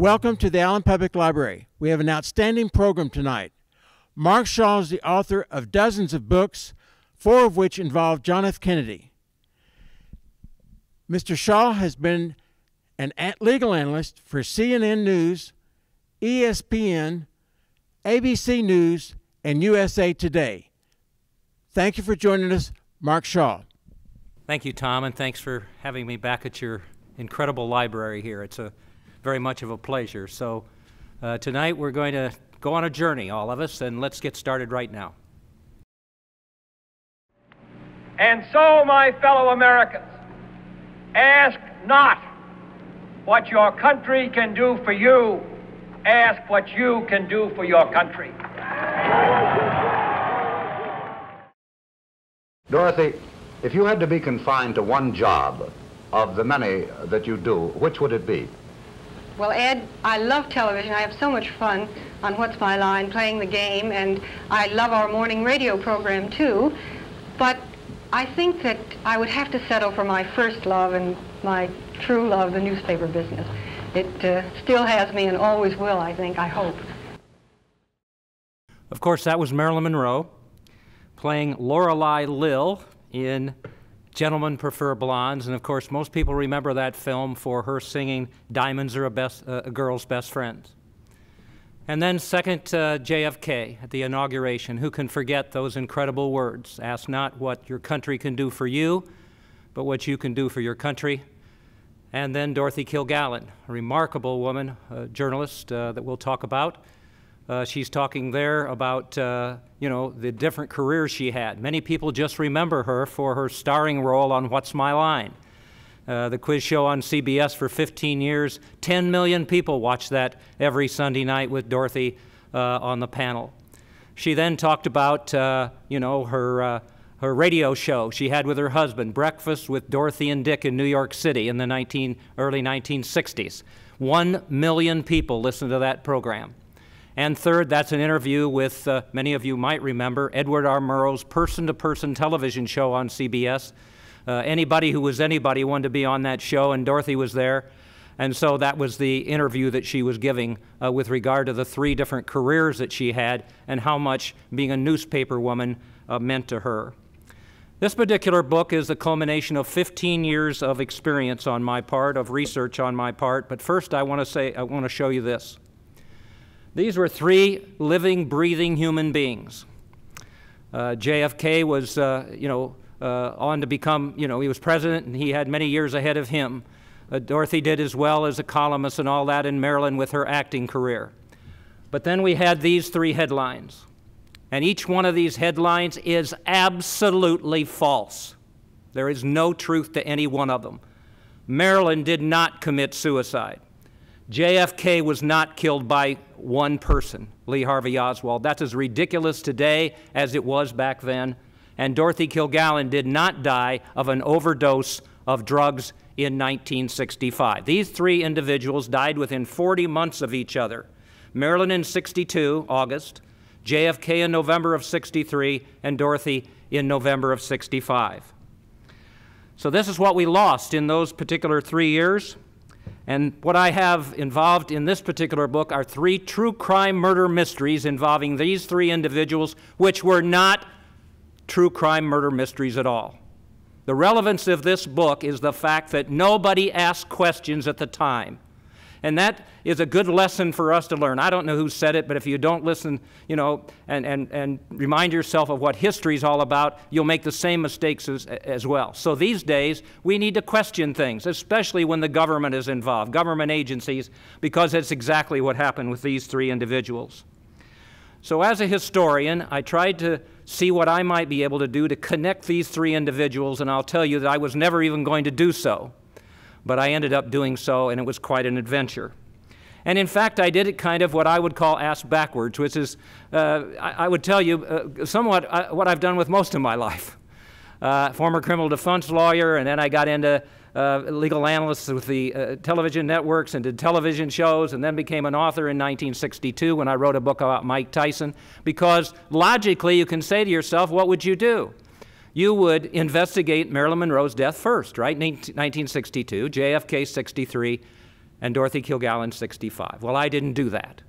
Welcome to the Allen Public Library. We have an outstanding program tonight. Mark Shaw is the author of dozens of books, 4 of which involve John F. Kennedy. Mr. Shaw has been an legal analyst for CNN News, ESPN, ABC News, and USA Today. Thank you for joining us, Mark Shaw. Thank you, Tom, and thanks for having me back at your incredible library here. It's very much of a pleasure. So tonight we're going to go on a journey, all of us, and let's get started right now. And so, my fellow Americans, ask not what your country can do for you, ask what you can do for your country. Dorothy, if you had to be confined to one job of the many that you do, which would it be? Well, Ed, I love television. I have so much fun on What's My Line, playing the game, and I love our morning radio program, too. But I think that I would have to settle for my first love and my true love, the newspaper business. It still has me and always will, I think, I hope. Of course, that was Marilyn Monroe playing Lorelei Lill in Gentlemen Prefer Blondes, and of course most people remember that film for her singing Diamonds Are a Girl's Best Friends. And then second, JFK at the inauguration. Who can forget those incredible words? Ask not what your country can do for you, but what you can do for your country. And then Dorothy Kilgallen, a remarkable woman, a journalist that we'll talk about. She's talking there about, the different careers she had. Many people just remember her for her starring role on What's My Line, the quiz show on CBS for 15 years. 10 million people watched that every Sunday night with Dorothy on the panel. She then talked about, her radio show she had with her husband, Breakfast with Dorothy and Dick in New York City in the early 1960s. 1 million people listened to that program. And third, that's an interview with, many of you might remember, Edward R. Murrow's person-to-person television show on CBS. Anybody who was anybody wanted to be on that show, and Dorothy was there. And so that was the interview that she was giving with regard to the 3 different careers that she had and how much being a newspaper woman meant to her. This particular book is the culmination of 15 years of experience on my part, of research on my part. But first I want to show you this. These were 3 living, breathing human beings. JFK was, on to become, he was president, and he had many years ahead of him. Dorothy did as well as a columnist and all that in Maryland with her acting career. But then we had these 3 headlines. And each one of these headlines is absolutely false. There is no truth to any one of them. Marilyn did not commit suicide. JFK was not killed by one person, Lee Harvey Oswald. That's as ridiculous today as it was back then. And Dorothy Kilgallen did not die of an overdose of drugs in 1965. These 3 individuals died within 40 months of each other. Marilyn in 62, August, JFK in November of 63, and Dorothy in November of 65. So this is what we lost in those particular 3 years. And what I have involved in this particular book are 3 true crime murder mysteries involving these 3 individuals, which were not true crime murder mysteries at all. The relevance of this book is the fact that nobody asked questions at the time. And that is a good lesson for us to learn. I don't know who said it, but if you don't listen, and remind yourself of what history is all about, you'll make the same mistakes as well. So these days, we need to question things, especially when the government is involved, government agencies, because that's exactly what happened with these 3 individuals. So as a historian, I tried to see what I might be able to do to connect these 3 individuals, and I'll tell you that I was never even going to do so. But I ended up doing so, and it was quite an adventure. And in fact, I did it kind of what I would call ass backwards, which is, I would tell you somewhat what I've done with most of my life. Former criminal defense lawyer, and then I got into legal analyst with the television networks and did television shows, and then became an author in 1962 when I wrote a book about Mike Tyson. Because logically, you can say to yourself, what would you do? You would investigate Marilyn Monroe's death first, right? 1962, JFK 63, and Dorothy Kilgallen 65. Well, I didn't do that,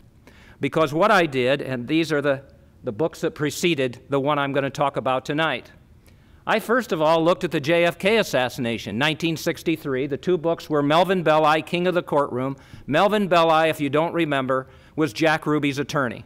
because what I did, and these are the books that preceded the one I'm going to talk about tonight. I first of all looked at the JFK assassination, 1963. The two books were Melvin Belli, King of the Courtroom. Melvin Belli, if you don't remember, was Jack Ruby's attorney.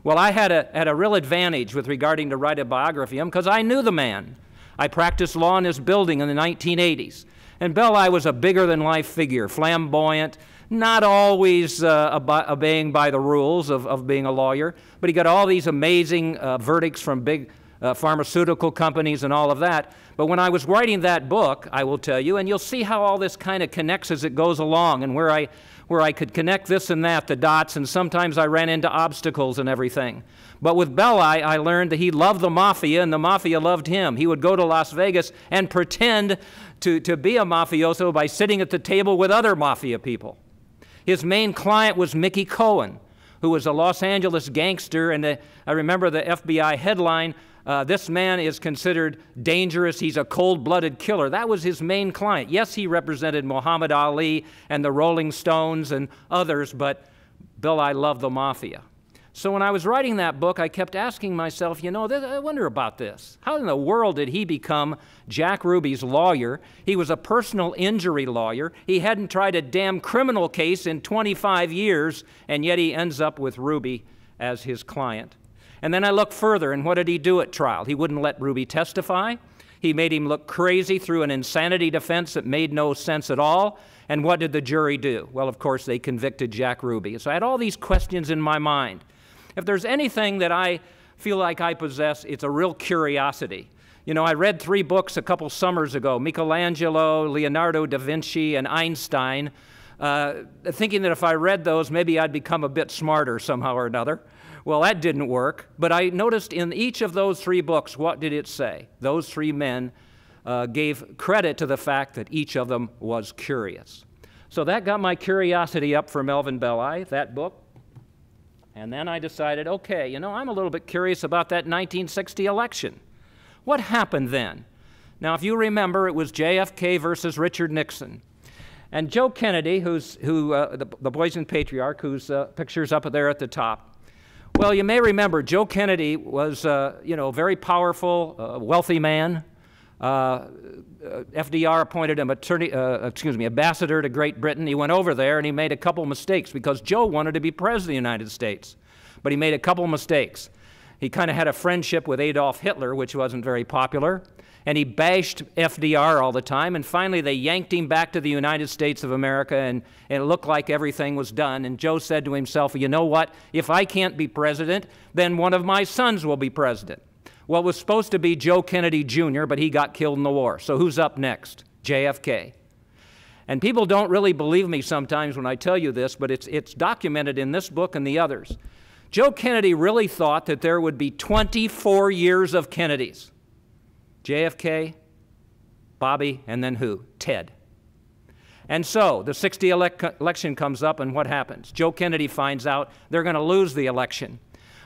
Well, I had a real advantage with regarding to write a biography of him because I knew the man. I practiced law in his building in the 1980s. And Belli was a bigger-than-life figure, flamboyant, not always obeying by the rules of being a lawyer, but he got all these amazing verdicts from big pharmaceutical companies and all of that. But when I was writing that book, I will tell you, and you'll see how all this kind of connects as it goes along, and where I could connect this and that, the dots, and sometimes I ran into obstacles and everything. But with Belli, I learned that he loved the mafia, and the mafia loved him. He would go to Las Vegas and pretend to be a mafioso by sitting at the table with other mafia people. His main client was Mickey Cohen, who was a Los Angeles gangster, and I remember the FBI headline, this man is considered dangerous, he's a cold-blooded killer. That was his main client. Yes, he represented Muhammad Ali and the Rolling Stones and others, but Belli loved the mafia. So when I was writing that book, I kept asking myself, you know, I wonder about this. How in the world did he become Jack Ruby's lawyer? He was a personal injury lawyer. He hadn't tried a damn criminal case in 25 years, and yet he ends up with Ruby as his client. And then I looked further, and what did he do at trial? He wouldn't let Ruby testify. He made him look crazy through an insanity defense that made no sense at all. And what did the jury do? Well, of course, they convicted Jack Ruby. So I had all these questions in my mind. If there's anything that I feel like I possess, it's a real curiosity. You know, I read 3 books a couple summers ago, Michelangelo, Leonardo da Vinci, and Einstein, thinking that if I read those, maybe I'd become a bit smarter somehow or another. Well, that didn't work, but I noticed in each of those 3 books, what did it say? Those 3 men gave credit to the fact that each of them was curious. So that got my curiosity up for Melvin Belli, that book. And then I decided, okay, you know, I'm a little bit curious about that 1960 election. What happened then? Now, if you remember, it was JFK versus Richard Nixon. And Joe Kennedy, the Boise patriarch, whose picture's up there at the top. Well, you may remember, Joe Kennedy was, you know, very powerful, wealthy man. FDR appointed him ambassador to Great Britain. He went over there and he made a couple mistakes because Joe wanted to be president of the United States. But he made a couple mistakes. He kind of had a friendship with Adolf Hitler, which wasn't very popular. And he bashed FDR all the time. And finally, they yanked him back to the United States of America, and it looked like everything was done. And Joe said to himself, you know what? If I can't be president, then one of my sons will be president. Well, it was supposed to be Joe Kennedy Jr., but he got killed in the war. So who's up next? JFK. And people don't really believe me sometimes when I tell you this, but it's documented in this book and the others. Joe Kennedy really thought that there would be 24 years of Kennedys. JFK, Bobby, and then who? Ted. And so the 60 election comes up, and what happens? Joe Kennedy finds out they're going to lose the election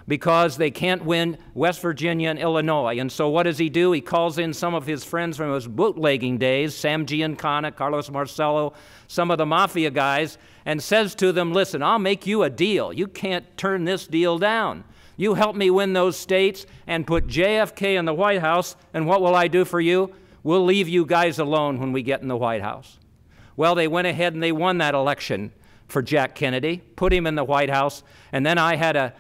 because they can't win West Virginia and Illinois. And so what does he do? He calls in some of his friends from his bootlegging days, Sam Giancana, Carlos Marcello, some of the mafia guys, and says to them, listen, I'll make you a deal. You can't turn this deal down. You help me win those states and put JFK in the White House, and what will I do for you? We'll leave you guys alone when we get in the White House. Well, they went ahead and they won that election for Jack Kennedy, put him in the White House, and then I had a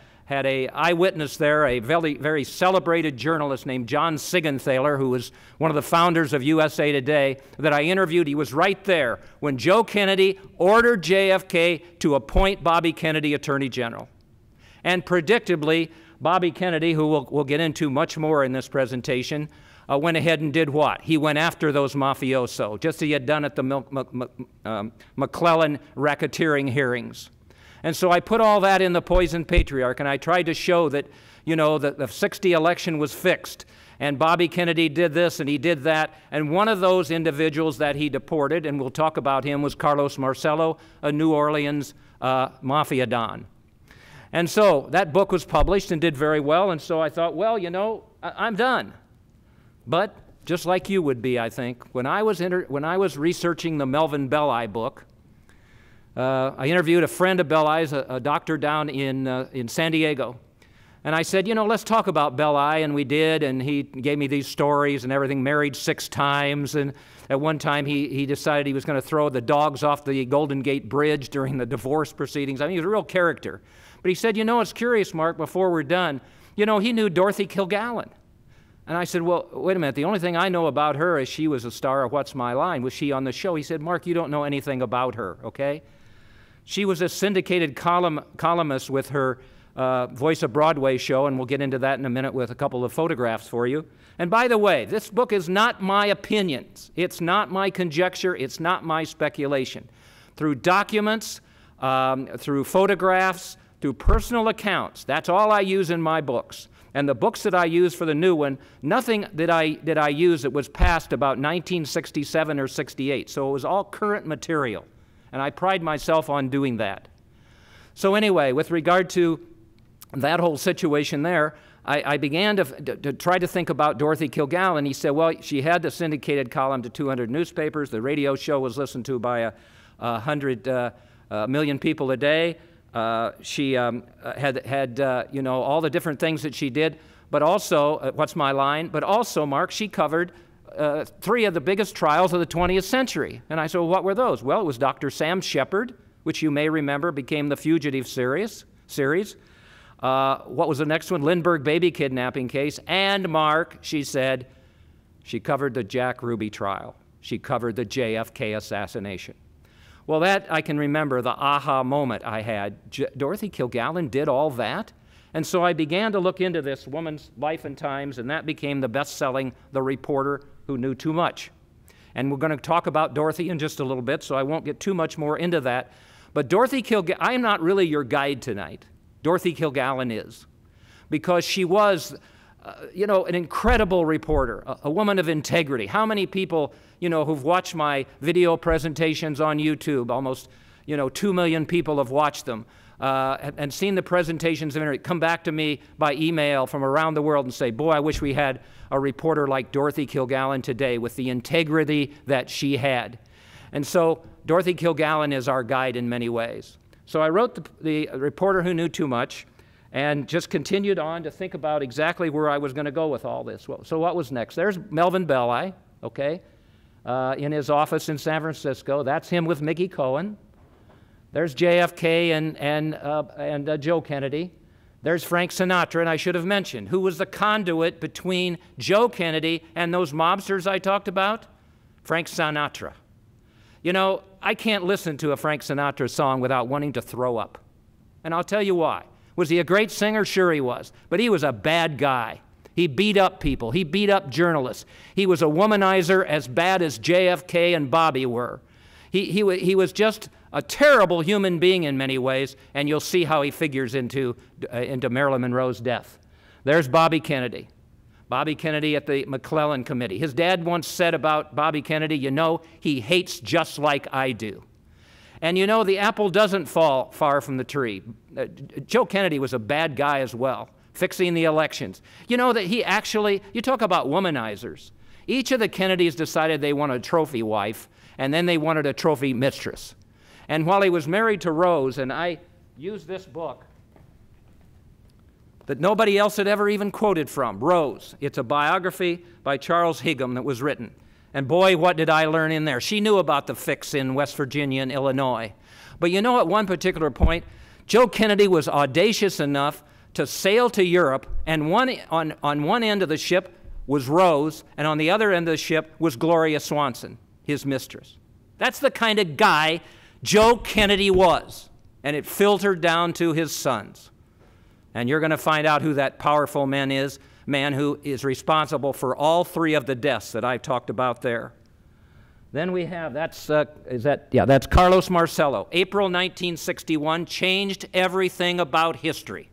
eyewitness there, a very, very celebrated journalist named John Sigenthaler, who was one of the founders of USA Today, that I interviewed. He was right there when Joe Kennedy ordered JFK to appoint Bobby Kennedy Attorney General. And predictably, Bobby Kennedy, who we'll get into much more in this presentation, went ahead and did what? He went after those mafioso, just as he had done at the McClellan racketeering hearings. And so I put all that in the Poison Patriarch, and I tried to show that, you know, that the 60 election was fixed, and Bobby Kennedy did this and he did that, and one of those individuals that he deported, and we'll talk about him, was Carlos Marcello, a New Orleans mafia don. And so that book was published and did very well, and so I thought, well, you know, I'm done. But just like you would be, I think, when I was researching the Melvin Belli book, I interviewed a friend of Belli's, a doctor down in San Diego. And I said, you know, let's talk about Belli, and we did, and he gave me these stories and everything, married 6 times, and at one time he decided he was going to throw the dogs off the Golden Gate Bridge during the divorce proceedings. I mean, he was a real character. But he said, you know, it's curious, Mark, before we're done, you know, he knew Dorothy Kilgallen. And I said, well, wait a minute, the only thing I know about her is she was a star of What's My Line. Was she on the show? He said, Mark, you don't know anything about her, okay? She was a syndicated columnist with her Voice of Broadway show, and we'll get into that in a minute with a couple of photographs for you. And by the way, this book is not my opinions. It's not my conjecture. It's not my speculation. Through documents, through photographs, through personal accounts, that's all I use in my books. And the books that I use for the new one, nothing did I use that was past about 1967 or 68. So it was all current material. And I pride myself on doing that. So anyway, with regard to that whole situation there, I began to try to think about Dorothy Kilgallen. He said, well, she had the syndicated column to 200 newspapers. The radio show was listened to by 100 million people a day. She had you know, all the different things that she did, but also, What's My Line? But also, Mark, she covered 3 of the biggest trials of the 20th century. And I said, well, what were those? Well, it was Dr. Sam Shepard, which you may remember became the Fugitive series. What was the next one? Lindbergh baby kidnapping case. And Mark, she said, she covered the Jack Ruby trial. She covered the JFK assassination. Well, that I can remember, the aha moment I had. Dorothy Kilgallen did all that? And so I began to look into this woman's life and times, and that became the best-selling The Reporter Who Knew Too Much. And we're going to talk about Dorothy in just a little bit, so I won't get too much more into that. But Dorothy Kilgallen, I am not really your guide tonight. Dorothy Kilgallen is, because she was, you know, an incredible reporter, a woman of integrity. How many people, you know, who've watched my video presentations on YouTube, almost, you know, 2 million people have watched them, and seen the presentations of internet, come back to me by email from around the world and say, boy, I wish we had a reporter like Dorothy Kilgallen today with the integrity that she had. And so Dorothy Kilgallen is our guide in many ways. So I wrote the Reporter Who Knew Too Much and just continued on to think about exactly where I was going to go with all this. So what was next? There's Melvin Belli, okay, in his office in San Francisco. That's him with Mickey Cohen. There's JFK and Joe Kennedy. There's Frank Sinatra, and I should have mentioned, who was the conduit between Joe Kennedy and those mobsters I talked about? Frank Sinatra. You know, I can't listen to a Frank Sinatra song without wanting to throw up. And I'll tell you why. Was he a great singer? Sure he was. But he was a bad guy. He beat up people. He beat up journalists. He was a womanizer as bad as JFK and Bobby were. He was just a terrible human being in many ways, and you'll see how he figures into Marilyn Monroe's death. There's Bobby Kennedy. Bobby Kennedy at the McClellan Committee. His dad once said about Bobby Kennedy, you know, he hates just like I do. And you know, the apple doesn't fall far from the tree. Joe Kennedy was a bad guy as well, fixing the elections. You know that he actually, you talk about womanizers. Each of the Kennedys decided they wanted a trophy wife, and then they wanted a trophy mistress. And while he was married to Rose, and I used this book that nobody else had ever even quoted from, Rose. It's a biography by Charles Higham that was written. And boy, what did I learn in there. She knew about the fix in West Virginia and Illinois. But you know, at one particular point, Joe Kennedy was audacious enough to sail to Europe, and on one end of the ship was Rose, and on the other end of the ship was Gloria Swanson, his mistress. That's the kind of guy Joe Kennedy was, and it filtered down to his sons. And you're going to find out who that powerful man who is responsible for all 3 of the deaths that I've talked about there. Then we have, that's Carlos Marcello. April 1961 changed everything about history.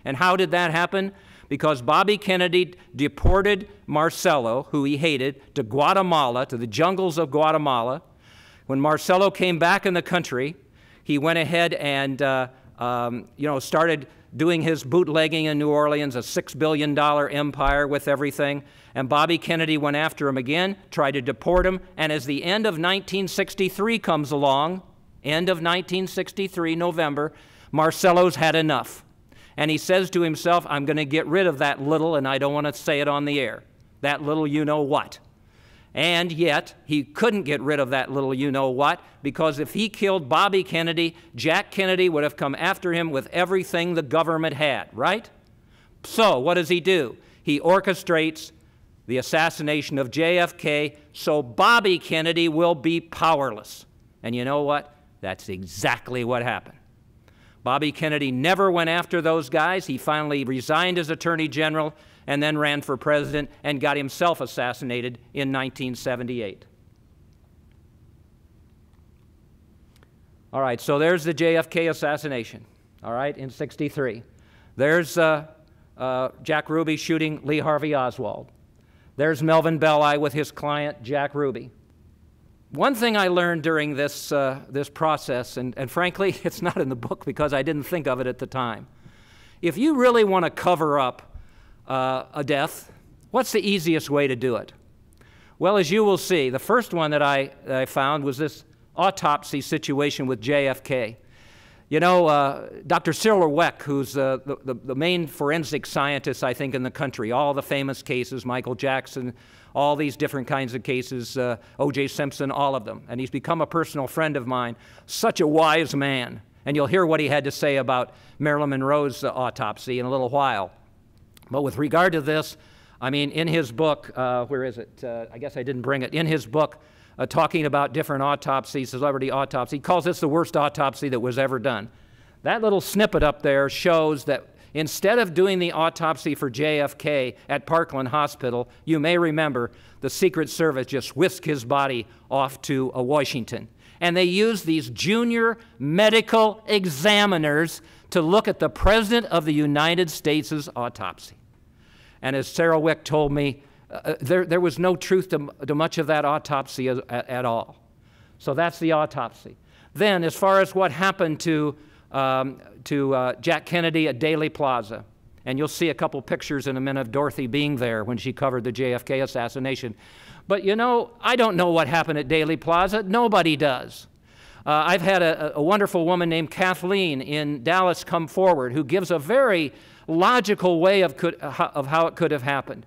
And how did that happen? Because Bobby Kennedy deported Marcello, who he hated, to Guatemala, to the jungles of Guatemala. When Marcello came back in the country, he went ahead and started doing his bootlegging in New Orleans, a $6 billion empire with everything. And Bobby Kennedy went after him again, tried to deport him. And as the end of 1963 comes along, end of 1963, November, Marcello's had enough. And he says to himself, I'm going to get rid of that little, and I don't want to say it on the air, that little you-know-what. And yet, he couldn't get rid of that little you-know-what, because if he killed Bobby Kennedy, Jack Kennedy would have come after him with everything the government had, right? So what does he do? He orchestrates the assassination of JFK so Bobby Kennedy will be powerless. And you know what? That's exactly what happened. Bobby Kennedy never went after those guys. He finally resigned as Attorney General and then ran for president and got himself assassinated in 1978. All right, so there's the JFK assassination, all right, in '63. There's Jack Ruby shooting Lee Harvey Oswald. There's Melvin Belli with his client, Jack Ruby. One thing I learned during this process, and frankly, it's not in the book because I didn't think of it at the time. If you really want to cover up a death, what's the easiest way to do it? Well, as you will see, the first one that I found was this autopsy situation with JFK. You know, Dr. Cyril Weck, who's the main forensic scientist, I think, in the country, all the famous cases, Michael Jackson, all these different kinds of cases, O.J. Simpson, all of them. And he's become a personal friend of mine, such a wise man. And you'll hear what he had to say about Marilyn Monroe's autopsy in a little while. But with regard to this, I mean, in his book, where is it? I guess I didn't bring it. In his book, talking about different autopsies, celebrity autopsy, he calls this the worst autopsy that was ever done. That little snippet up there shows that instead of doing the autopsy for JFK at Parkland Hospital, you may remember the Secret Service just whisked his body off to Washington. And they used these junior medical examiners to look at the President of the United States' autopsy. And as Sarah Wick told me, there was no truth to much of that autopsy at all. So that's the autopsy. Then, as far as what happened to Jack Kennedy at Daley Plaza, and you'll see a couple pictures in a minute of Dorothy being there when she covered the JFK assassination. But you know, I don't know what happened at Daley Plaza. Nobody does. I've had a wonderful woman named Kathleen in Dallas come forward who gives a very logical way of how it could have happened.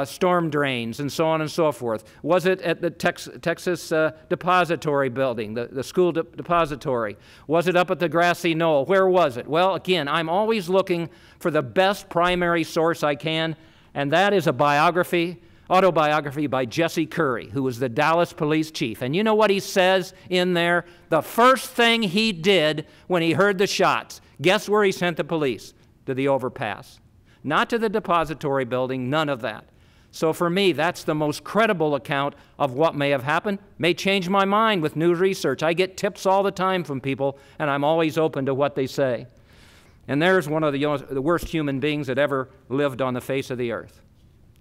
Storm drains and so on and so forth. Was it at the Texas Depository Building, the school depository? Was it up at the grassy knoll? Where was it? Well, again, I'm always looking for the best primary source I can, and that is a autobiography by Jesse Curry, who was the Dallas police chief. And you know what he says in there? The first thing he did when he heard the shots, guess where he sent the police? To the overpass. Not to the depository building, none of that. So for me, that's the most credible account of what may have happened. May change my mind with new research. I get tips all the time from people, and I'm always open to what they say. And there's one of the worst human beings that ever lived on the face of the earth,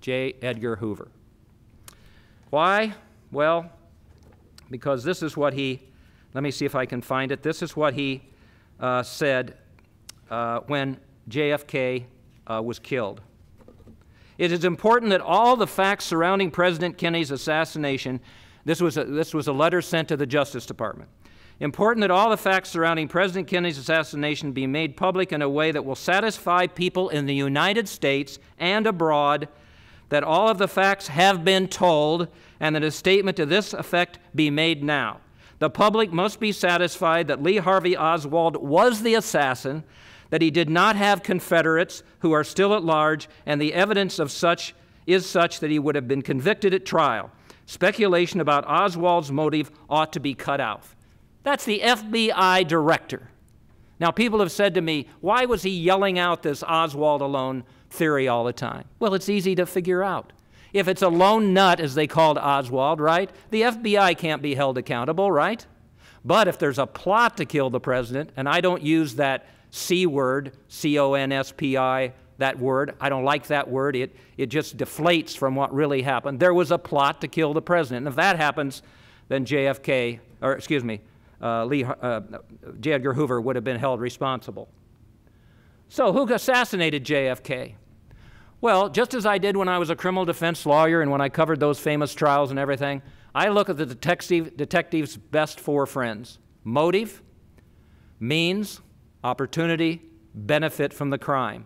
J. Edgar Hoover. Why? Well, because this is what he, let me see if I can find it. This is what he said when JFK was killed. It is important that all the facts surrounding President Kennedy's assassination, this was a letter sent to the Justice Department. Important that all the facts surrounding President Kennedy's assassination be made public in a way that will satisfy people in the United States and abroad that all of the facts have been told and that a statement to this effect be made now. The public must be satisfied that Lee Harvey Oswald was the assassin, that he did not have Confederates who are still at large, and the evidence of such is such that he would have been convicted at trial. Speculation about Oswald's motive ought to be cut out. That's the FBI director. Now, people have said to me, why was he yelling out this Oswald alone theory all the time? Well, it's easy to figure out. If it's a lone nut, as they called Oswald, right, the FBI can't be held accountable, right? But if there's a plot to kill the president, and I don't use that C word, C-O-N-S-P-I, that word. I don't like that word. It just deflates from what really happened. There was a plot to kill the president. And if that happens, then J. Edgar Hoover would have been held responsible. So who assassinated JFK? Well, just as I did when I was a criminal defense lawyer and when I covered those famous trials and everything, I look at the detective's best four friends: Motive, means, opportunity, benefit from the crime.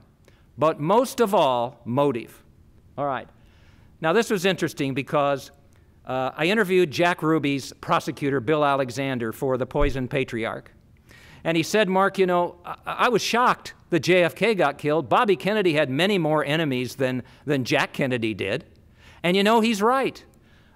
But most of all, motive. All right. Now, this was interesting because I interviewed Jack Ruby's prosecutor, Bill Alexander, for The Poisoned Patriarch. And he said, Mark, you know, I was shocked that JFK got killed. Bobby Kennedy had many more enemies than Jack Kennedy did. And you know, he's right.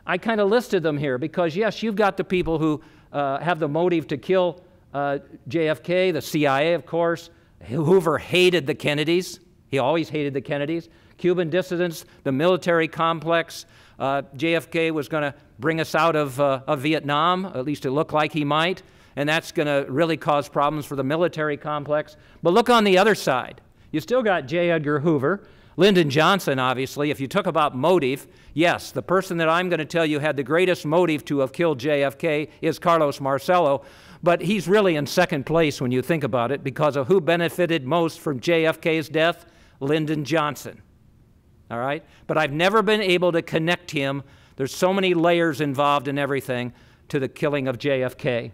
I kind of listed them here because, yes, you've got the people who have the motive to kill JFK, the CIA, of course. Hoover hated the Kennedys. He always hated the Kennedys. Cuban dissidents, the military complex. JFK was going to bring us out of Vietnam, at least it looked like he might, and that's going to really cause problems for the military complex. But look on the other side. You still got J. Edgar Hoover, Lyndon Johnson, obviously. If you talk about motive, yes, the person that I'm going to tell you had the greatest motive to have killed JFK is Carlos Marcello, but he's really in second place when you think about it because of who benefited most from JFK's death? Lyndon Johnson. All right? But I've never been able to connect him, there's so many layers involved in everything, to the killing of JFK.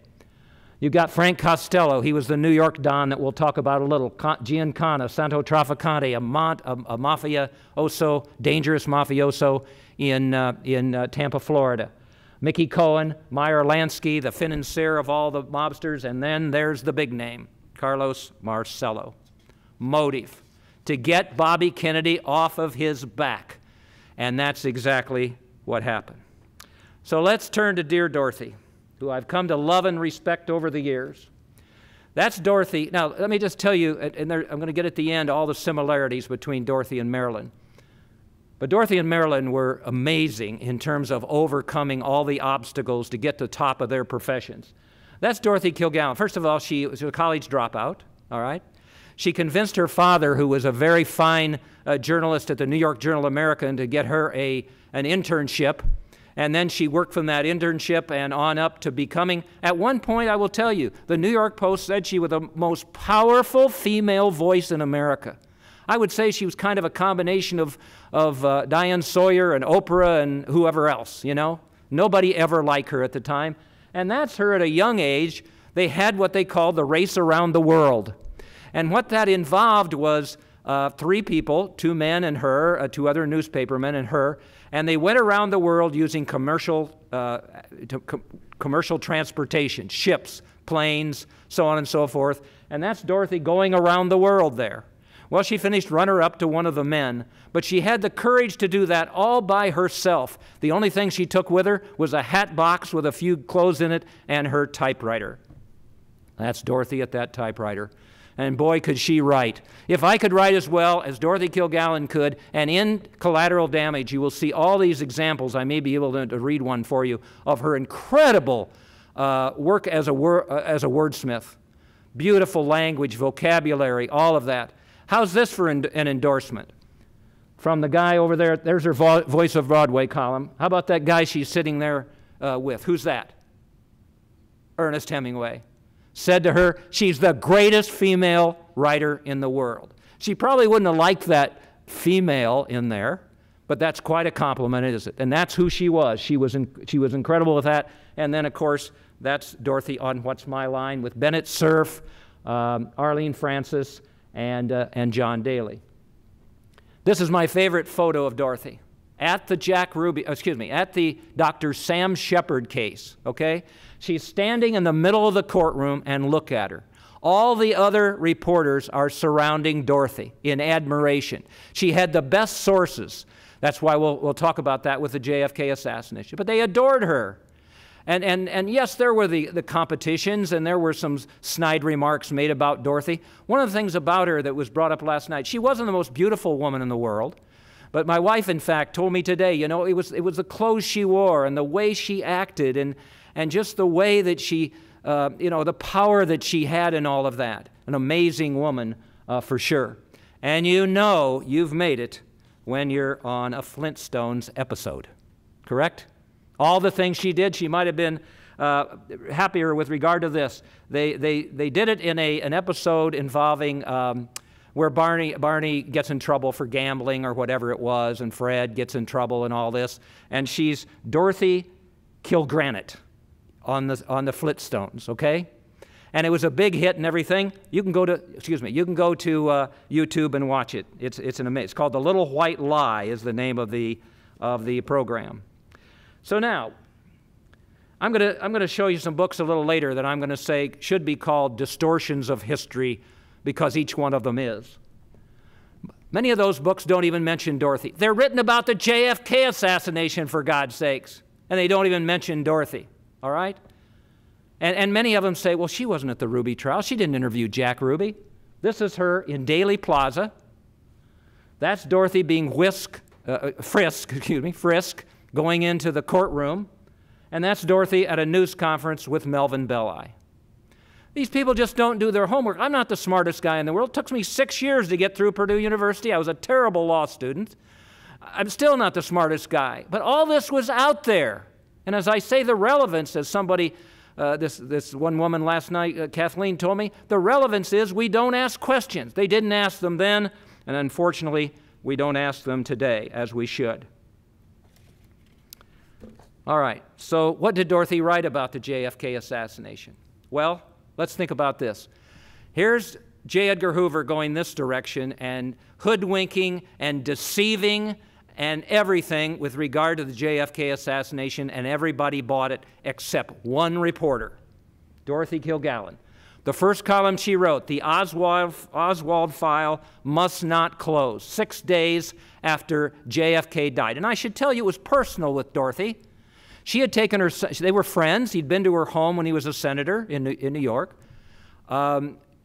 You've got Frank Costello. He was the New York Don that we'll talk about a little. Giancana, Santo Trafficante, a mafioso, dangerous mafioso in Tampa, Florida. Mickey Cohen, Meyer Lansky, the financier of all the mobsters, and then there's the big name, Carlos Marcello. Motive, to get Bobby Kennedy off of his back. And that's exactly what happened. So let's turn to Dear Dorothy, who I've come to love and respect over the years. That's Dorothy. Now, let me just tell you, and I'm going to get at the end all the similarities between Dorothy and Marilyn. But Dorothy and Marilyn were amazing in terms of overcoming all the obstacles to get to the top of their professions. That's Dorothy Kilgallen. First of all, she was a college dropout, all right? She convinced her father, who was a very fine journalist at the New York Journal-American, to get her an internship. And then she worked from that internship and on up to becoming, at one point, I will tell you, the New York Post said she was the most powerful female voice in America. I would say she was kind of a combination of Diane Sawyer and Oprah and whoever else, you know. Nobody ever liked her at the time. And that's her at a young age. They had what they called the race around the world. And what that involved was three people, two men and her, two other newspapermen and her, and they went around the world using commercial transportation, ships, planes, so on and so forth. And that's Dorothy going around the world there. Well, she finished runner-up to one of the men, but she had the courage to do that all by herself. The only thing she took with her was a hat box with a few clothes in it and her typewriter. That's Dorothy at that typewriter. And boy, could she write. If I could write as well as Dorothy Kilgallen could, and in Collateral Damage, you will see all these examples. I may be able to read one for you of her incredible work as a wordsmith. Beautiful language, vocabulary, all of that. How's this for an endorsement? From the guy over there, there's her Voice of Broadway column. How about that guy she's sitting there with? Who's that? Ernest Hemingway. Said to her, she's the greatest female writer in the world. She probably wouldn't have liked that female in there, but that's quite a compliment, isn't it? And that's who she was. She was incredible with that. And then, of course, that's Dorothy on What's My Line with Bennett Cerf, Arlene Francis, and John Daly. This is my favorite photo of Dorothy at the at the Dr. Sam Shepard case, okay? She's standing in the middle of the courtroom, and look at her. All the other reporters are surrounding Dorothy in admiration. She had the best sources. That's why we'll talk about that with the JFK assassination. But they adored her. And yes, there were the competitions, and there were some snide remarks made about Dorothy. One of the things about her that was brought up last night, she wasn't the most beautiful woman in the world. But my wife, in fact, told me today, you know, it was the clothes she wore and the way she acted and just the way that she, the power that she had in all of that. An amazing woman, for sure. And you know you've made it when you're on a Flintstones episode, correct? All the things she did, she might have been happier with regard to this. They did it in an episode involving where Barney gets in trouble for gambling or whatever it was, and Fred gets in trouble and all this. And she's Dorothy Kilgranit on the Flintstones, okay? and it was a big hit and everything. You can go to, YouTube and watch it. It's called The Little White Lie is the name of the program. So now, I'm going to show you some books a little later that I'm going to say should be called distortions of history, because each one of them is. Many of those books don't even mention Dorothy. They're written about the JFK assassination, for God's sakes, and they don't even mention Dorothy, all right? And many of them say, well, she wasn't at the Ruby trial. She didn't interview Jack Ruby. This is her in Daley Plaza. That's Dorothy being frisked, going into the courtroom. And that's Dorothy at a news conference with Melvin Belli. These people just don't do their homework. I'm not the smartest guy in the world. It took me 6 years to get through Purdue University. I was a terrible law student. I'm still not the smartest guy. But all this was out there. And as I say, the relevance, as somebody, this one woman last night, Kathleen, told me, the relevance is we don't ask questions. They didn't ask them then, and unfortunately, we don't ask them today as we should. All right, so what did Dorothy write about the JFK assassination? Well, let's think about this. Here's J. Edgar Hoover going this direction and hoodwinking and deceiving and everything with regard to the JFK assassination, and everybody bought it except one reporter, Dorothy Kilgallen. The first column she wrote, the Oswald file must not close, 6 days after JFK died. And I should tell you, it was personal with Dorothy. She had taken her, they were friends. He'd been to her home when he was a senator in New York.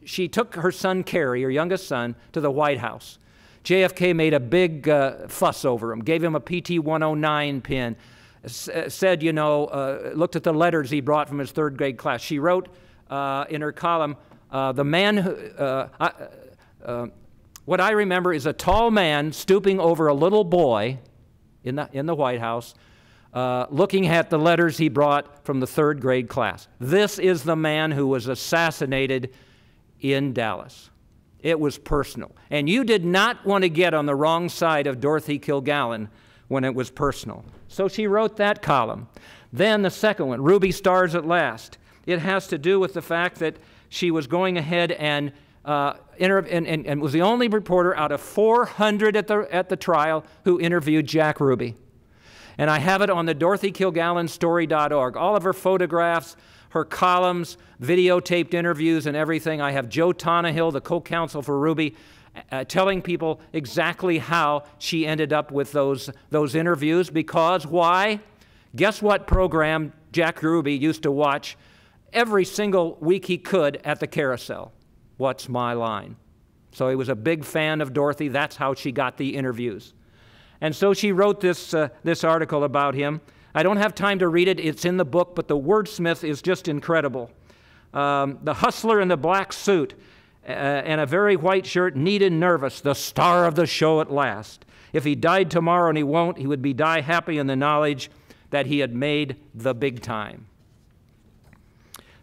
She took her son, Kerry, her youngest son, to the White House. JFK made a big fuss over him, gave him a PT-109 pin, said, you know, looked at the letters he brought from his third grade class. She wrote in her column, the man who, what I remember is a tall man stooping over a little boy in the White House, looking at the letters he brought from the third grade class. This is the man who was assassinated in Dallas. It was personal. And you did not want to get on the wrong side of Dorothy Kilgallen when it was personal. So she wrote that column. Then the second one, Ruby Stars at Last. It has to do with the fact that she was going ahead and was the only reporter out of 400 at the trial who interviewed Jack Ruby. And I have it on the DorothyKilgallenStory.org. All of her photographs, her columns, videotaped interviews and everything. I have Joe Tonahill, the co-counsel for Ruby, telling people exactly how she ended up with those interviews. Because why? Guess what program Jack Ruby used to watch every single week he could at the Carousel? What's My Line? So he was a big fan of Dorothy. That's how she got the interviews. And so she wrote this article about him. I don't have time to read it. It's in the book, but the wordsmith is just incredible. The hustler in the black suit and a very white shirt, neat and nervous, the star of the show at last. If he died tomorrow, and he won't, he would die happy in the knowledge that he had made the big time.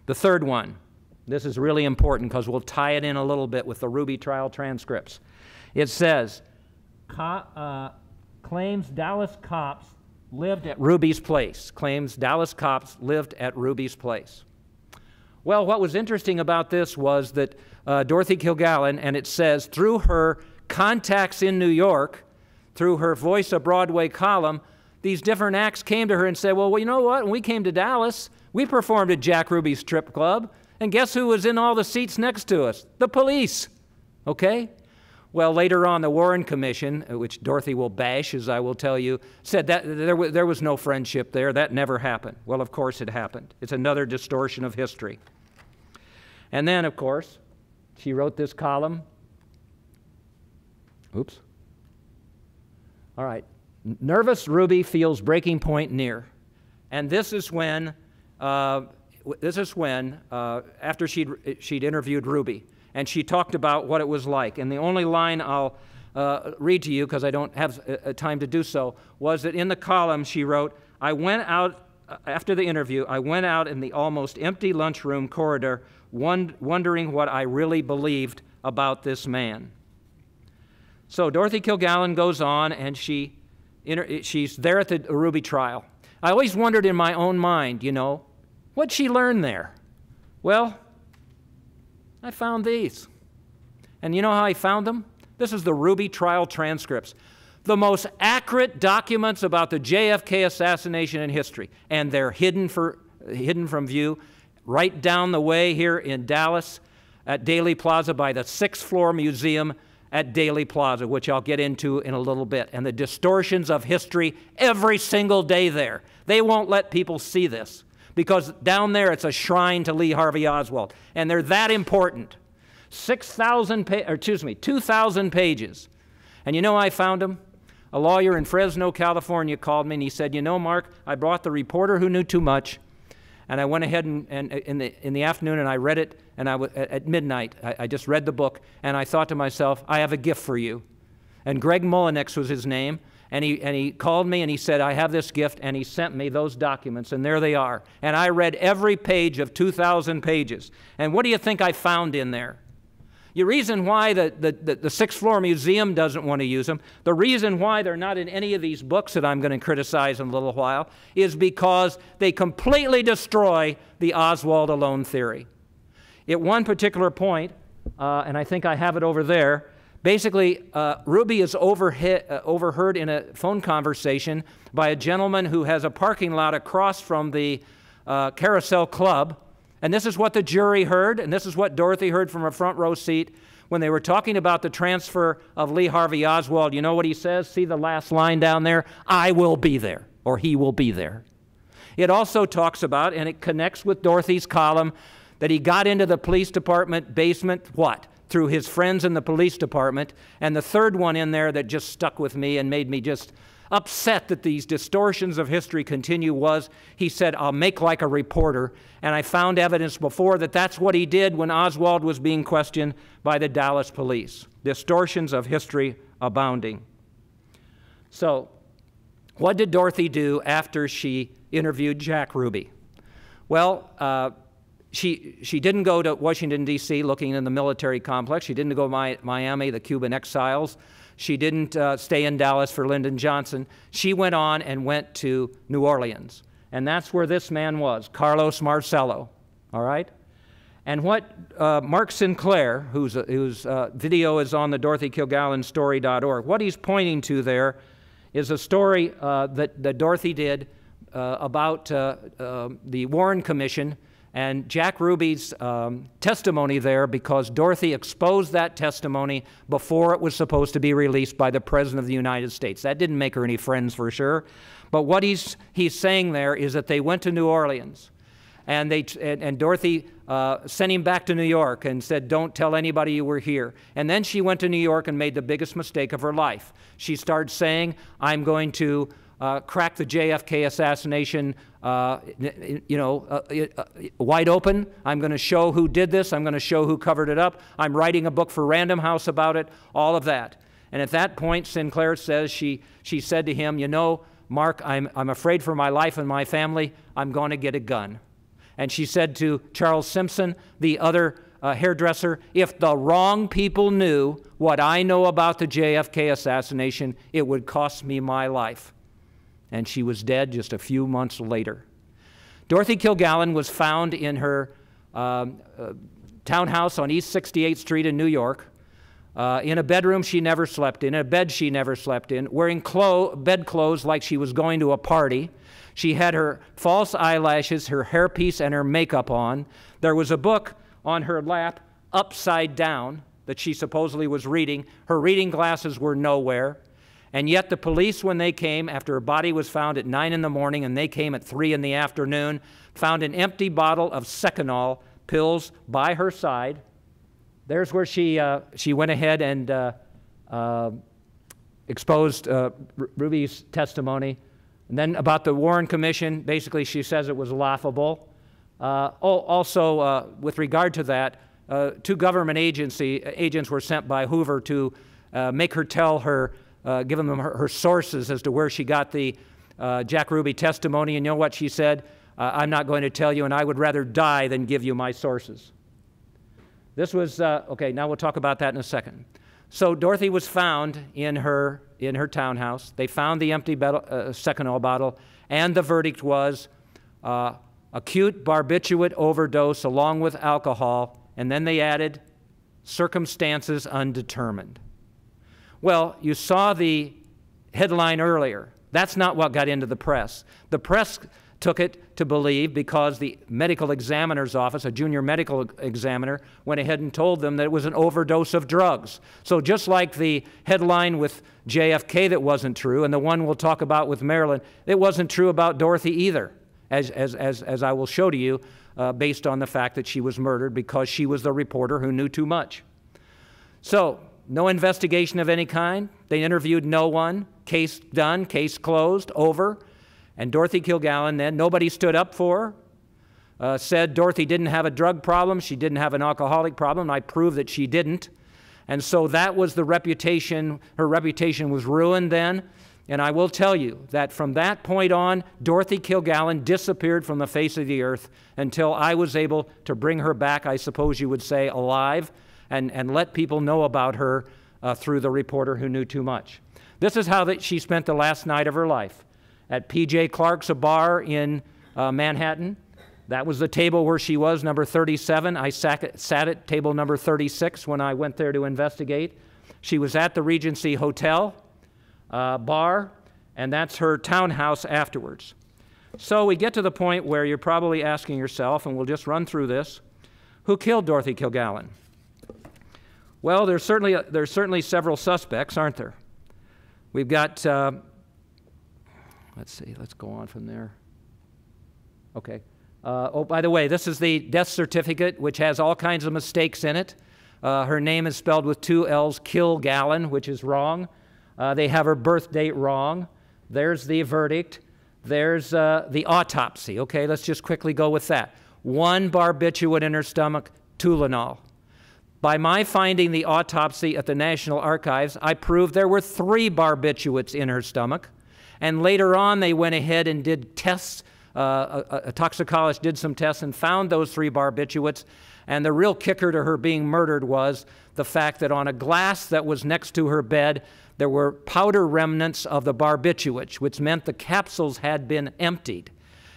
The third one, this is really important because we'll tie it in a little bit with the Ruby trial transcripts. It says, claims Dallas cops lived at Ruby's place. Claims Dallas cops lived at Ruby's place. Well, what was interesting about this was that Dorothy Kilgallen, and it says through her contacts in New York, through her Voice of Broadway column, these different acts came to her and said, well, you know what? When we came to Dallas, we performed at Jack Ruby's strip club, and guess who was in all the seats next to us? The police, okay? Well, later on, the Warren Commission, which Dorothy will bash, as I will tell you, said that there was no friendship there. That never happened. Well, of course it happened. It's another distortion of history. And then, of course, she wrote this column. Oops. All right. Nervous Ruby feels breaking point near. And this is when, after she'd interviewed Ruby, and she talked about what it was like. And the only line I'll read to you, because I don't have time to do so, was that in the column she wrote, I went out, after the interview, I went out in the almost empty lunchroom corridor wondering what I really believed about this man. So Dorothy Kilgallen goes on, and she's there at the Ruby trial. I always wondered in my own mind, you know, what'd she learn there? Well, I found these. And you know how I found them? This is the Ruby trial transcripts. The most accurate documents about the JFK assassination in history. And they're hidden from view right down the way here in Dallas at Daley Plaza by the 6th floor museum at Daley Plaza, which I'll get into in a little bit. And the distortions of history every single day there. They won't let people see this because down there it's a shrine to Lee Harvey Oswald. And they're that important. 2,000 pages. And you know I found them? A lawyer in Fresno, California called me and he said, you know, Mark, I brought The Reporter Who Knew Too Much. And I went ahead and in the afternoon and I read it, and at midnight I just read the book, and I thought to myself, I have a gift for you. And Greg Mullinex was his name, and he called me and he said, I have this gift, and he sent me those documents, and there they are. And I read every page of 2,000 pages. And what do you think I found in there? The reason why the 6th floor museum doesn't want to use them, the reason why they're not in any of these books that I'm going to criticize in a little while, is because they completely destroy the Oswald alone theory. At one particular point, and I think I have it over there, basically Ruby is overheard in a phone conversation by a gentleman who has a parking lot across from the Carousel Club. And this is what the jury heard, and this is what Dorothy heard from her front row seat when they were talking about the transfer of Lee Harvey Oswald. You know what he says? See the last line down there? I will be there, or he will be there. It also talks about, and it connects with Dorothy's column, that he got into the police department basement, what? Through his friends in the police department. And the third one in there that just stuck with me and made me just upset that these distortions of history continue was, he said, I'll make like a reporter. And I found evidence before that that's what he did when Oswald was being questioned by the Dallas police. Distortions of history abounding. So, what did Dorothy do after she interviewed Jack Ruby? Well, she didn't go to Washington, D.C. looking in the military complex. She didn't go to Miami, the Cuban exiles. She didn't stay in Dallas for Lyndon Johnson. She went on and went to New Orleans. And that's where this man was, Carlos Marcello, all right? And what Mark Sinclair, whose video is on the DorothyKilgallenStory.org, what he's pointing to there is a story that Dorothy did about the Warren Commission and Jack Ruby's testimony there, because Dorothy exposed that testimony before it was supposed to be released by the President of the United States. That didn't make her any friends for sure. But what he's saying there is that they went to New Orleans, and Dorothy sent him back to New York and said, don't tell anybody you were here. And then she went to New York and made the biggest mistake of her life. She started saying, I'm going to crack the JFK assassination wide open. I'm going to show who did this. I'm going to show who covered it up. I'm writing a book for Random House about it, all of that. And at that point, Sinclair says, she said to him, you know, Mark, I'm afraid for my life and my family. I'm going to get a gun. And she said to Charles Simpson, the other hairdresser, if the wrong people knew what I know about the JFK assassination, it would cost me my life. And she was dead just a few months later. Dorothy Kilgallen was found in her townhouse on East 68th Street in New York, in a bedroom she never slept in a bed she never slept in, wearing bed clothes like she was going to a party. She had her false eyelashes, her hairpiece, and her makeup on. There was a book on her lap, upside down, that she supposedly was reading. Her reading glasses were nowhere. And yet the police, when they came, after her body was found at 9 in the morning and they came at 3 in the afternoon, found an empty bottle of Seconal pills by her side. There's where she went ahead and exposed Ruby's testimony. And then about the Warren Commission, basically she says it was laughable. Also, with regard to that, 2 government agents were sent by Hoover to make her tell her, giving them her sources as to where she got the Jack Ruby testimony. And you know what she said? I'm not going to tell you, and I would rather die than give you my sources. This was, okay, now we'll talk about that in a second. So Dorothy was found in her townhouse. They found the empty Seconal bottle, and the verdict was acute barbiturate overdose along with alcohol and then they added circumstances undetermined. Well, you saw the headline earlier. That's not what got into the press. The press took it to believe because the medical examiner's office, a junior medical examiner, went ahead and told them that it was an overdose of drugs. So just like the headline with JFK that wasn't true, and the one we'll talk about with Marilyn, it wasn't true about Dorothy either, as I will show to you, based on the fact that she was murdered because she was the reporter who knew too much. So, no investigation of any kind. They interviewed no one. Case done, case closed, over. And Dorothy Kilgallen then, nobody stood up for her, said Dorothy didn't have a drug problem, she didn't have an alcoholic problem. I proved that she didn't. And so that was the reputation, her reputation was ruined then. And I will tell you that from that point on, Dorothy Kilgallen disappeared from the face of the earth until I was able to bring her back, I suppose you would say, alive, and let people know about her through the reporter who knew too much. This is how she spent the last night of her life. At P.J. Clark's, a bar in Manhattan. That was the table where she was, number 37. I sat at table number 36 when I went there to investigate. She was at the Regency Hotel bar, and that's her townhouse afterwards. So we get to the point where you're probably asking yourself, and we'll just run through this, who killed Dorothy Kilgallen? Well, there's certainly several suspects, aren't there? We've got... let's see, let's go on from there. Okay. Oh, by the way, this is the death certificate, which has all kinds of mistakes in it. Her name is spelled with 2 L's, Kilgallen, which is wrong. They have her birth date wrong. There's the verdict. There's the autopsy. Okay, let's just quickly go with that. 1 barbiturate in her stomach, Tulinol. By my finding the autopsy at the National Archives, I proved there were 3 barbiturates in her stomach. And later on, they went ahead and did tests. A toxicologist did some tests and found those 3 barbiturates. And the real kicker to her being murdered was the fact that on a glass that was next to her bed, there were powder remnants of the barbiturates, which meant the capsules had been emptied.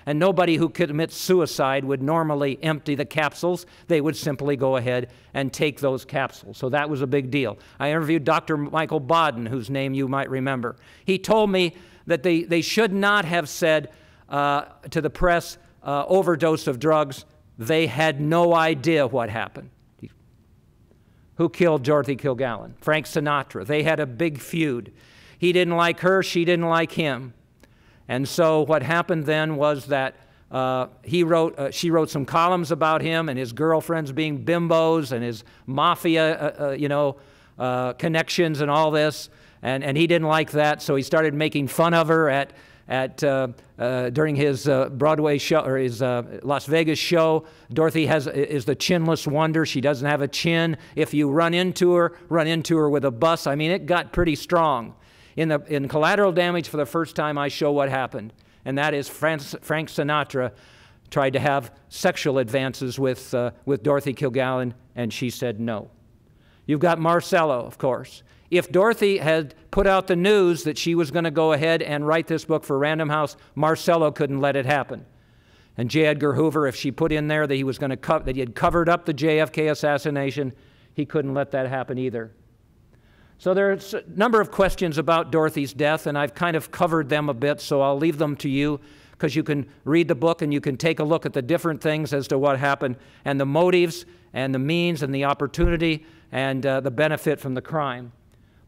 And nobody who commits suicide would normally empty the capsules. They would simply go ahead and take those capsules. So that was a big deal. I interviewed Dr. Michael Bodden, whose name you might remember. He told me that they should not have said to the press, overdose of drugs. They had no idea what happened. Who killed Dorothy Kilgallen? Frank Sinatra. They had a big feud. He didn't like her, she didn't like him. And so what happened then was that she wrote some columns about him and his girlfriends being bimbos and his mafia, connections and all this. And he didn't like that, so he started making fun of her during his Broadway show or his Las Vegas show. Dorothy is the chinless wonder. She doesn't have a chin. If you run into her with a bus. I mean, it got pretty strong. In Collateral Damage, for the first time, I show what happened, and that is Frank Sinatra tried to have sexual advances with Dorothy Kilgallen, and she said no. You've got Marcello, of course. If Dorothy had put out the news that she was going to go ahead and write this book for Random House, Marcello couldn't let it happen. And J. Edgar Hoover, if she put in there that that he had covered up the JFK assassination, he couldn't let that happen either. So there's a number of questions about Dorothy's death, and I've kind of covered them a bit, so I'll leave them to you because you can read the book and you can take a look at the different things as to what happened and the motives and the means and the opportunity and the benefit from the crime.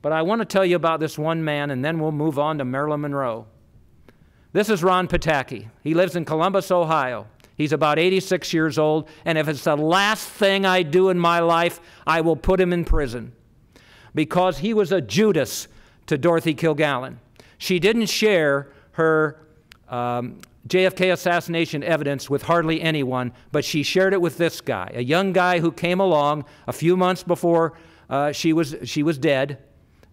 But I want to tell you about this one man, and then we'll move on to Marilyn Monroe. This is Ron Pataki. He lives in Columbus, Ohio. He's about 86 years old, and if it's the last thing I do in my life, I will put him in prison because he was a Judas to Dorothy Kilgallen. She didn't share her JFK assassination evidence with hardly anyone, but she shared it with this guy, a young guy who came along a few months before she was dead,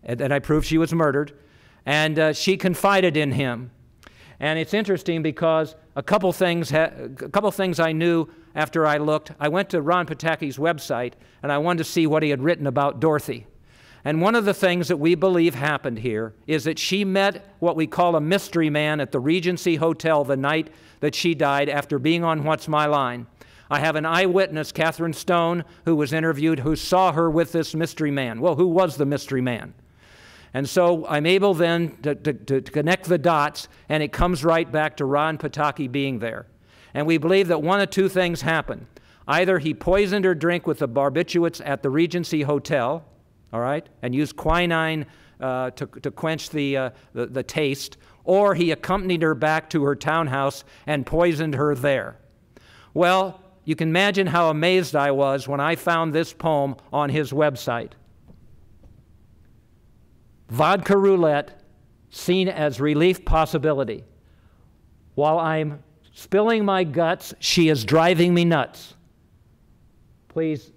and I proved she was murdered, and she confided in him. And it's interesting because a couple things I knew after I looked. I went to Ron Pataki's website, and I wanted to see what he had written about Dorothy. And one of the things that we believe happened here is that she met what we call a mystery man at the Regency Hotel the night that she died after being on What's My Line. I have an eyewitness, Catherine Stone, who was interviewed, who saw her with this mystery man. Well, who was the mystery man? And so I'm able then to connect the dots, and it comes right back to Ron Pataki being there. And we believe that one of two things happened. Either he poisoned her drink with the barbiturates at the Regency Hotel, all right, and used quinine to quench the taste, or he accompanied her back to her townhouse and poisoned her there. Well, you can imagine how amazed I was when I found this poem on his website. Vodka roulette seen as relief possibility. While I'm spilling my guts, she is driving me nuts. Please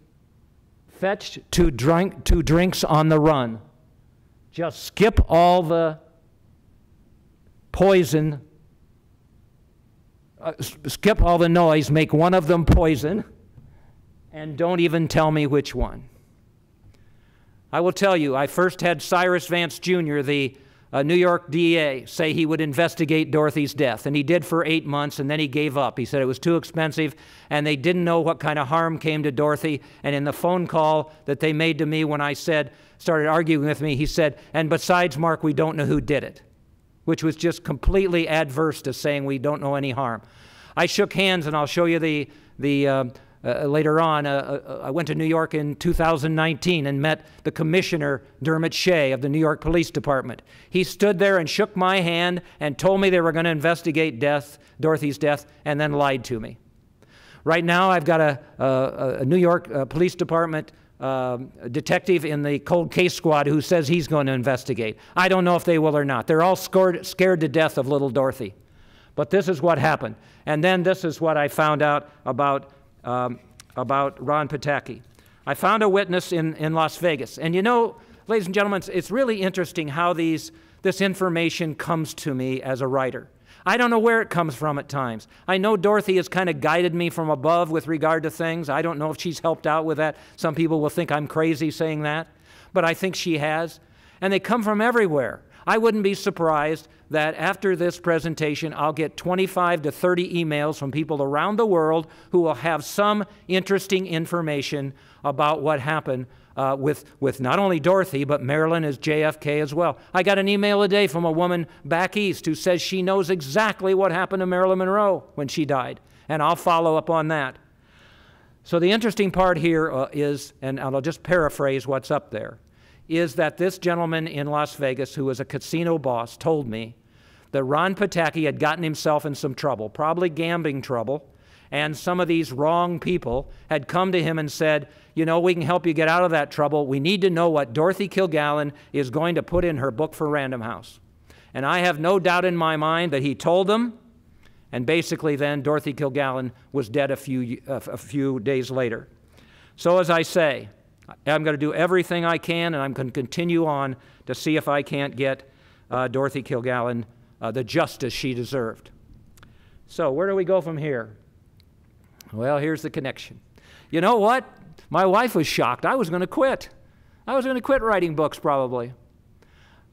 fetch two drinks on the run. Just skip all the poison, skip all the noise, make one of them poison, and don't even tell me which one. I will tell you, I first had Cyrus Vance Jr., the New York DA, say he would investigate Dorothy's death, and he did for 8 months, and then he gave up. He said it was too expensive, and they didn't know what kind of harm came to Dorothy. And in the phone call that they made to me when I started arguing with me, he said, and besides, Mark, we don't know who did it, which was just completely adverse to saying we don't know any harm. I shook hands, and I'll show you later on. I went to New York in 2019 and met the commissioner, Dermot Shea, of the New York Police Department. He stood there and shook my hand and told me they were going to investigate Dorothy's death, and then lied to me. Right now, I've got a New York Police Department detective in the cold case squad who says he's going to investigate. I don't know if they will or not. They're all scared to death of little Dorothy. But this is what happened. And then this is what I found out about Ron Pataki. I found a witness in Las Vegas. And you know, ladies and gentlemen, it's really interesting how this information comes to me as a writer. I don't know where it comes from at times. I know Dorothy has kind of guided me from above with regard to things. I don't know if she's helped out with that. Some people will think I'm crazy saying that, but I think she has. And they come from everywhere. I wouldn't be surprised that after this presentation, I'll get 25 to 30 emails from people around the world who will have some interesting information about what happened with not only Dorothy, but Marilyn as JFK as well. I got an email a day from a woman back east who says she knows exactly what happened to Marilyn Monroe when she died, and I'll follow up on that. So the interesting part here is, and I'll just paraphrase what's up there, is that this gentleman in Las Vegas, who was a casino boss, told me that Ron Pataki had gotten himself in some trouble, probably gambling trouble, and some of these wrong people had come to him and said, you know, we can help you get out of that trouble. We need to know what Dorothy Kilgallen is going to put in her book for Random House. And I have no doubt in my mind that he told them, and basically then Dorothy Kilgallen was dead a few days later. So as I say, I'm going to do everything I can, and I'm going to continue on to see if I can't get Dorothy Kilgallen the justice she deserved. So where do we go from here? Well, here's the connection. You know what? My wife was shocked. I was going to quit. I was going to quit writing books, probably.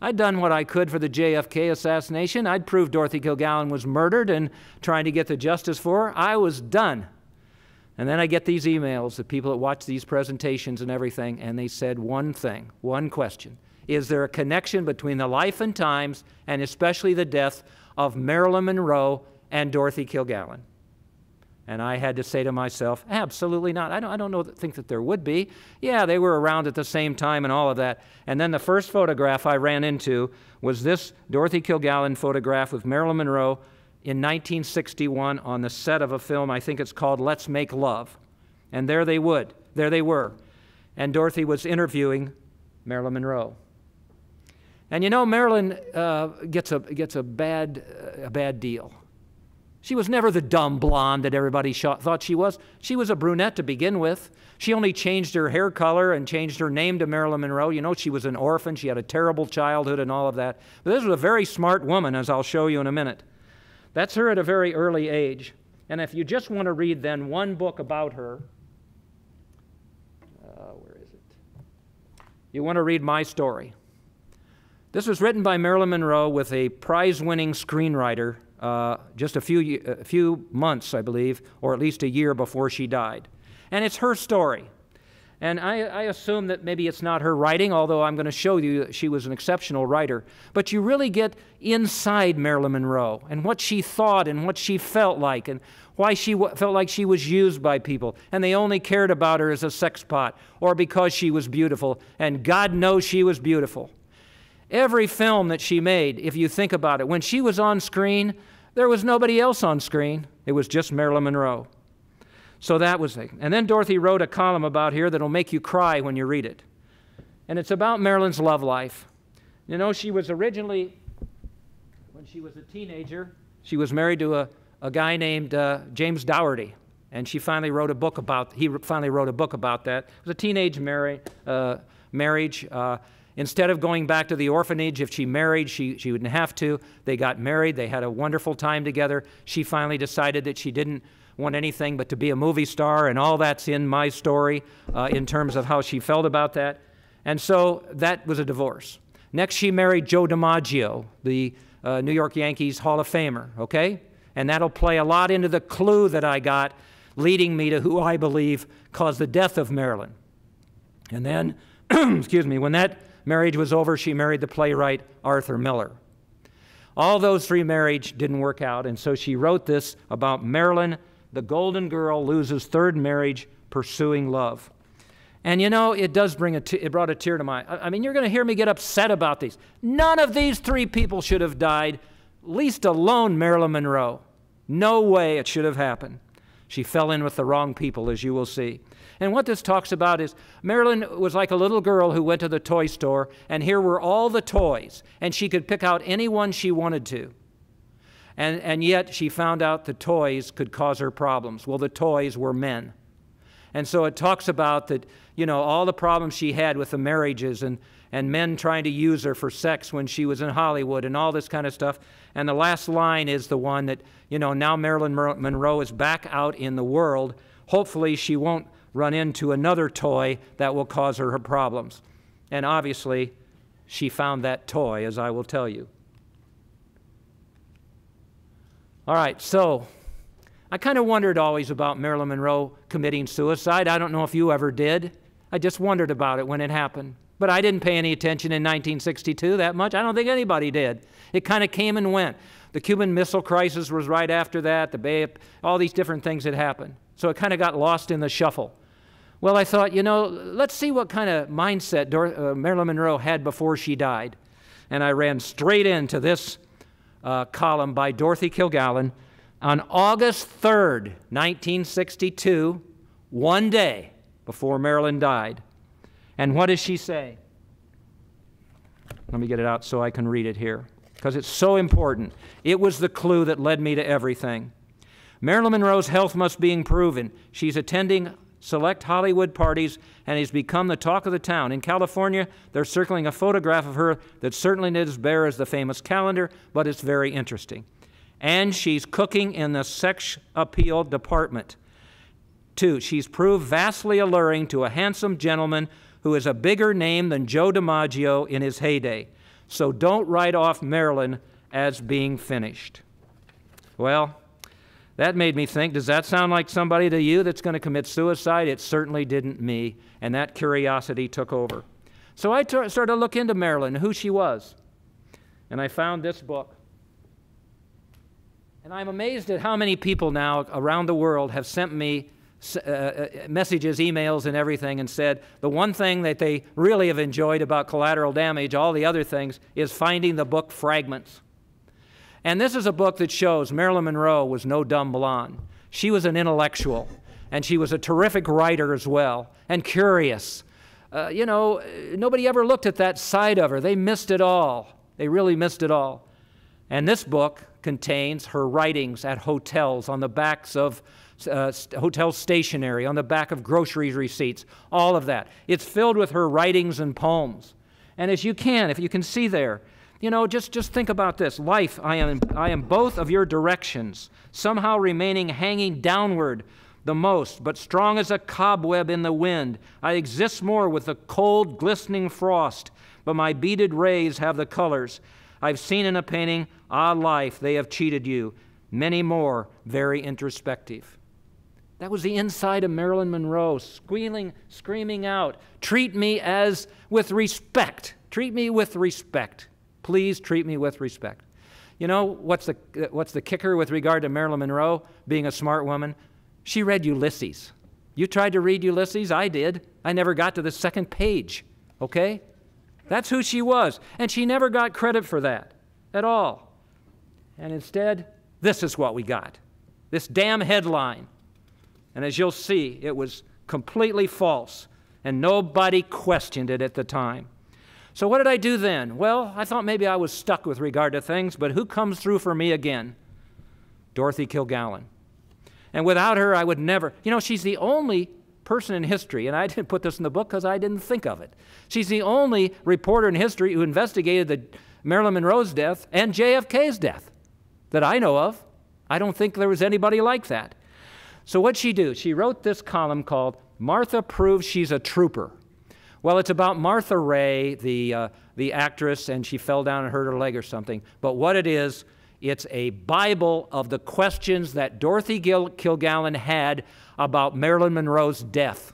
I'd done what I could for the JFK assassination. I'd proved Dorothy Kilgallen was murdered and trying to get the justice for her. I was done. And then I get these emails of people that watch these presentations and everything, and they said one thing, one question. Is there a connection between the life and times, and especially the death, of Marilyn Monroe and Dorothy Kilgallen? And I had to say to myself, absolutely not. I don't think that there would be. Yeah, they were around at the same time and all of that. And then the first photograph I ran into was this Dorothy Kilgallen photograph with Marilyn Monroe in 1961 on the set of a film, I think it's called Let's Make Love. And there they were. And Dorothy was interviewing Marilyn Monroe. And you know, Marilyn gets a bad deal. She was never the dumb blonde that everybody thought she was. She was a brunette to begin with. She only changed her hair color and changed her name to Marilyn Monroe. You know, she was an orphan. She had a terrible childhood and all of that. But this was a very smart woman, as I'll show you in a minute. That's her at a very early age. And if you just want to read then one book about her, where is it? You want to read My Story. This was written by Marilyn Monroe with a prize-winning screenwriter just a few months, I believe, or at least a year before she died. And it's her story. And I assume that maybe it's not her writing, although I'm going to show you that she was an exceptional writer. But you really get inside Marilyn Monroe and what she thought and what she felt like and why she felt like she was used by people and they only cared about her as a sex pot or because she was beautiful. And God knows she was beautiful. Every film that she made, if you think about it, when she was on screen, there was nobody else on screen. It was just Marilyn Monroe. So that was it. And then Dorothy wrote a column about here that'll make you cry when you read it. And it's about Marilyn's love life. You know, she was originally, when she was a teenager, she was married to a guy named James Dougherty. And he finally wrote a book about that. It was a teenage marriage. Instead of going back to the orphanage, if she married, she wouldn't have to. They got married. They had a wonderful time together. She finally decided that she didn't want anything but to be a movie star, and all that's in my story in terms of how she felt about that. And so that was a divorce. Next, she married Joe DiMaggio, the New York Yankees Hall of Famer, okay? And that'll play a lot into the clue that I got leading me to who I believe caused the death of Marilyn. And then, excuse me, when that marriage was over, she married the playwright Arthur Miller. All those three marriages didn't work out, and so she wrote this about Marilyn, the golden girl, loses third marriage, pursuing love. And you know, it does bring it brought a tear to my eye. I mean, you're going to hear me get upset about these. None of these three people should have died, least alone Marilyn Monroe. No way it should have happened. She fell in with the wrong people, as you will see. And what this talks about is Marilyn was like a little girl who went to the toy store, and here were all the toys, and she could pick out any one she wanted to. And yet she found out the toys could cause her problems. Well, the toys were men. And so it talks about that, you know, all the problems she had with the marriages and men trying to use her for sex when she was in Hollywood and all this kind of stuff. And the last line is the one that, you know, now Marilyn Monroe is back out in the world. Hopefully she won't run into another toy that will cause her problems. And obviously she found that toy, as I will tell you. All right, so I kind of wondered always about Marilyn Monroe committing suicide. I don't know if you ever did. I just wondered about it when it happened. But I didn't pay any attention in 1962 that much. I don't think anybody did. It kind of came and went. The Cuban Missile Crisis was right after that. All these different things had happened. So it kind of got lost in the shuffle. Well, I thought, you know, let's see what kind of mindset Marilyn Monroe had before she died. And I ran straight into this column by Dorothy Kilgallen on August 3rd, 1962, one day before Marilyn died. And what does she say? Let me get it out so I can read it here, because it's so important. It was the clue that led me to everything. Marilyn Monroe's health must be improving. She's attending select Hollywood parties and has become the talk of the town. In California, they're circling a photograph of her that certainly isn't as bare as the famous calendar, but it's very interesting. And she's cooking in the sex appeal department. 2, she's proved vastly alluring to a handsome gentleman who is a bigger name than Joe DiMaggio in his heyday. So don't write off Marilyn as being finished. Well, that made me think, does that sound like somebody to you that's going to commit suicide? It certainly didn't me, and that curiosity took over. So I started to look into Marilyn, who she was, and I found this book. And I'm amazed at how many people now around the world have sent me messages, emails, and everything, and said the one thing that they really have enjoyed about Collateral Damage, all the other things, is finding the book Fragments. And this is a book that shows Marilyn Monroe was no dumb blonde. She was an intellectual, and she was a terrific writer as well, and curious. You know, nobody ever looked at that side of her. They missed it all. They really missed it all. And this book contains her writings at hotels, on the backs of hotel stationery, on the back of grocery receipts, all of that. It's filled with her writings and poems. And as you can, if you can see there, you know, just think about this. Life, I am both of your directions, somehow remaining hanging downward the most, but strong as a cobweb in the wind. I exist more with the cold, glistening frost, but my beaded rays have the colors. I've seen in a painting, ah, life, they have cheated you. Many more, very introspective. That was the inside of Marilyn Monroe, squealing, screaming out, treat me as with respect. Treat me with respect. Please treat me with respect. You know what's the kicker with regard to Marilyn Monroe being a smart woman? She read Ulysses. You tried to read Ulysses? I did. I never got to the second page, okay? That's who she was. And she never got credit for that at all. And instead, this is what we got. This damn headline. And as you'll see, it was completely false. And nobody questioned it at the time. So what did I do then? Well, I thought maybe I was stuck with regard to things, but who comes through for me again? Dorothy Kilgallen. And without her, I would never, you know, she's the only person in history, and I didn't put this in the book because I didn't think of it. She's the only reporter in history who investigated the Marilyn Monroe's death and JFK's death that I know of. I don't think there was anybody like that. So what'd she do? She wrote this column called Martha Proves She's a Trooper. Well, it's about Martha Ray, the actress, and she fell down and hurt her leg or something. But what it is, it's a Bible of the questions that Dorothy Kilgallen had about Marilyn Monroe's death.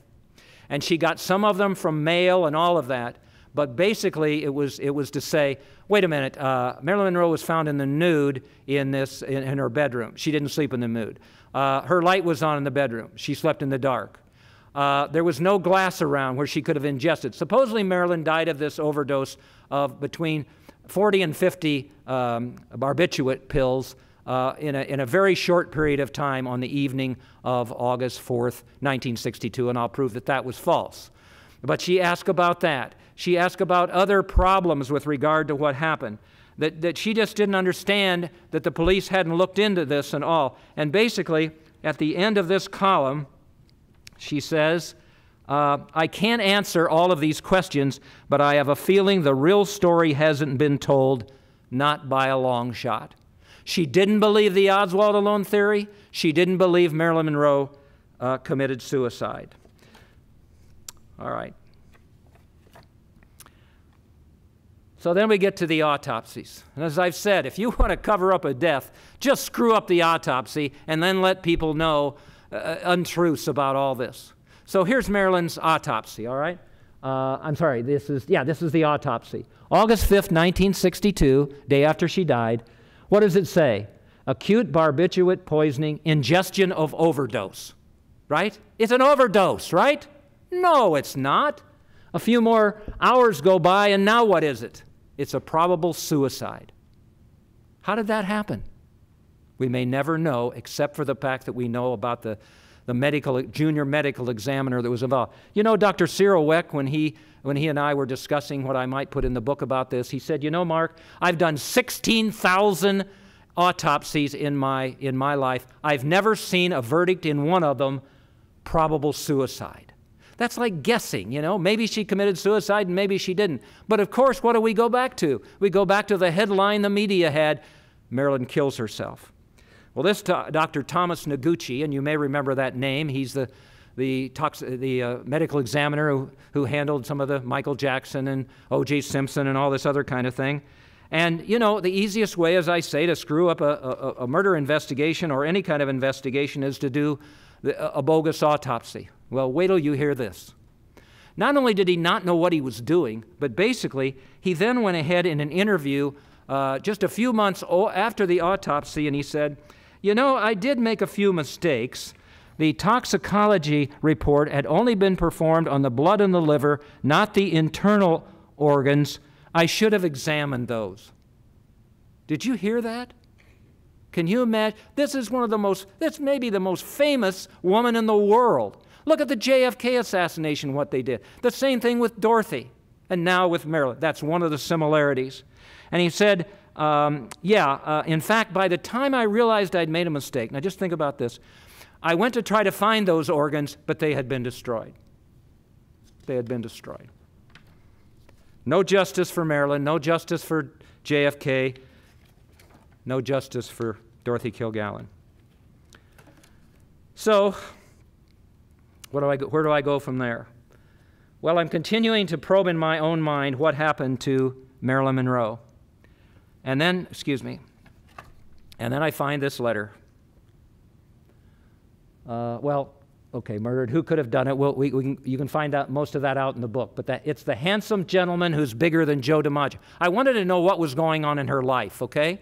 And she got some of them from mail and all of that. But basically, it was to say, wait a minute, Marilyn Monroe was found in the nude in her bedroom. She didn't sleep in the nude. Her light was on in the bedroom. She slept in the dark. There was no glass around where she could have ingested. Supposedly, Marilyn died of this overdose of between 40 and 50 barbiturate pills in a very short period of time on the evening of August 4th, 1962, and I'll prove that that was false. But she asked about that. She asked about other problems with regard to what happened, that she just didn't understand that the police hadn't looked into this and all. And basically, at the end of this column, she says, I can't answer all of these questions, but I have a feeling the real story hasn't been told, not by a long shot. She didn't believe the Oswald alone theory. She didn't believe Marilyn Monroe committed suicide. All right. So then we get to the autopsies. And as I've said, if you want to cover up a death, just screw up the autopsy and then let people know untruths about all this. So here's Marilyn's autopsy, all right? I'm sorry, this is the autopsy. August 5th, 1962, day after she died. What does it say? Acute barbiturate poisoning, ingestion of overdose, right? It's an overdose, right? No, it's not. A few more hours go by, and now what is it? It's a probable suicide. How did that happen? We may never know, except for the fact that we know about the junior medical examiner that was involved. You know, Dr. Cyril Weck, when he and I were discussing what I might put in the book about this, he said, you know, Mark, I've done 16,000 autopsies in my life. I've never seen a verdict in one of them, probable suicide. That's like guessing, you know. Maybe she committed suicide and maybe she didn't. But of course, what do we go back to? We go back to the headline the media had, Marilyn kills herself. Well, this Dr. Thomas Noguchi, and you may remember that name, he's the medical examiner who handled some of the Michael Jackson and O.J. Simpson and all this other kind of thing. And, you know, the easiest way, as I say, to screw up a murder investigation or any kind of investigation is to do a bogus autopsy. Well, wait till you hear this. Not only did he not know what he was doing, but basically he then went ahead in an interview just a few months after the autopsy, and he said, you know, I did make a few mistakes. The toxicology report had only been performed on the blood and the liver, not the internal organs. I should have examined those. Did you hear that? Can you imagine? This is this may be the most famous woman in the world. Look at the JFK assassination, what they did. The same thing with Dorothy, and now with Marilyn. That's one of the similarities. And he said, in fact, by the time I realized I'd made a mistake, now just think about this, I went to try to find those organs, but they had been destroyed. They had been destroyed. No justice for Marilyn, no justice for JFK, no justice for Dorothy Kilgallen. So, where do I go from there? Well, I'm continuing to probe in my own mind what happened to Marilyn Monroe. And then, excuse me, and then I find this letter. Okay, murdered. Who could have done it? Well, you can find out most of that out in the book. But it's the handsome gentleman who's bigger than Joe DiMaggio. I wanted to know what was going on in her life, okay?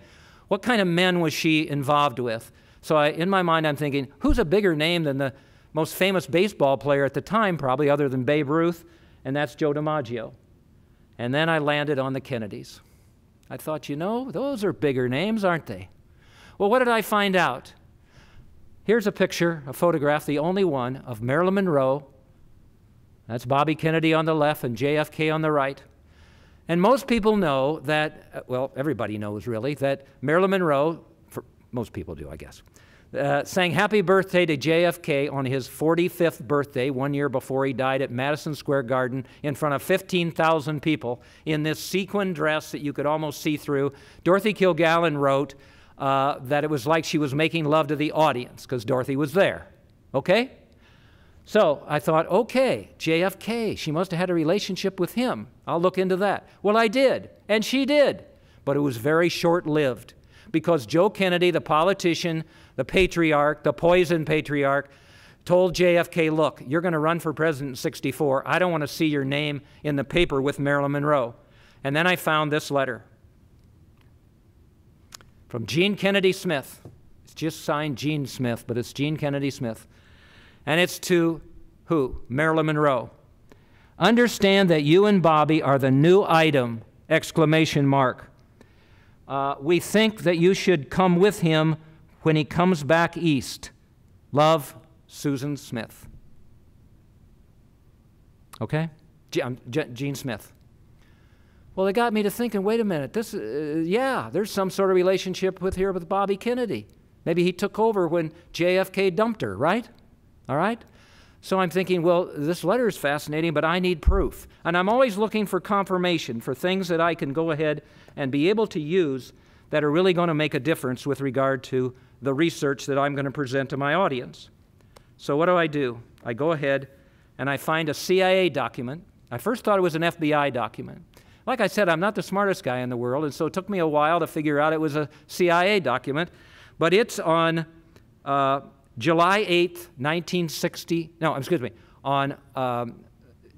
What kind of men was she involved with? So in my mind, I'm thinking, who's a bigger name than the most famous baseball player at the time, probably, other than Babe Ruth? And that's Joe DiMaggio. And then I landed on the Kennedys. I thought, you know, those are bigger names, aren't they? Well, what did I find out? Here's a picture, a photograph, the only one, of Marilyn Monroe. That's Bobby Kennedy on the left and JFK on the right. And most people know that, well, everybody knows really, that Marilyn Monroe, most people do, I guess, sang happy birthday to JFK on his 45th birthday, 1 year before he died, at Madison Square Garden in front of 15,000 people in this sequin dress that you could almost see through. Dorothy Kilgallen wrote that it was like she was making love to the audience because Dorothy was there. Okay? So I thought, okay, JFK, she must have had a relationship with him. I'll look into that. Well, I did, and she did, but it was very short-lived because Joe Kennedy, the politician, the patriarch, the poison patriarch, told JFK, look, you're going to run for president in '64. I don't want to see your name in the paper with Marilyn Monroe. And then I found this letter from Gene Kennedy Smith. It's just signed Gene Smith, but it's Gene Kennedy Smith. And it's to who? Marilyn Monroe. Understand that you and Bobby are the new item, exclamation mark. We think that you should come with him when he comes back east. Love, Susan Smith. Okay? Gene Smith. Well, it got me to thinking, wait a minute, this, yeah, there's some sort of relationship with Bobby Kennedy. Maybe he took over when JFK dumped her, right? All right? So I'm thinking, well, this letter is fascinating, but I need proof. And I'm always looking for confirmation, for things that I can go ahead and be able to use that are really going to make a difference with regard to the research that I'm going to present to my audience. So what do? I go ahead and I find a CIA document. I first thought it was an FBI document. Like I said, I'm not the smartest guy in the world, and so it took me a while to figure out it was a CIA document. But it's on July 8th, 1960, no, excuse me, on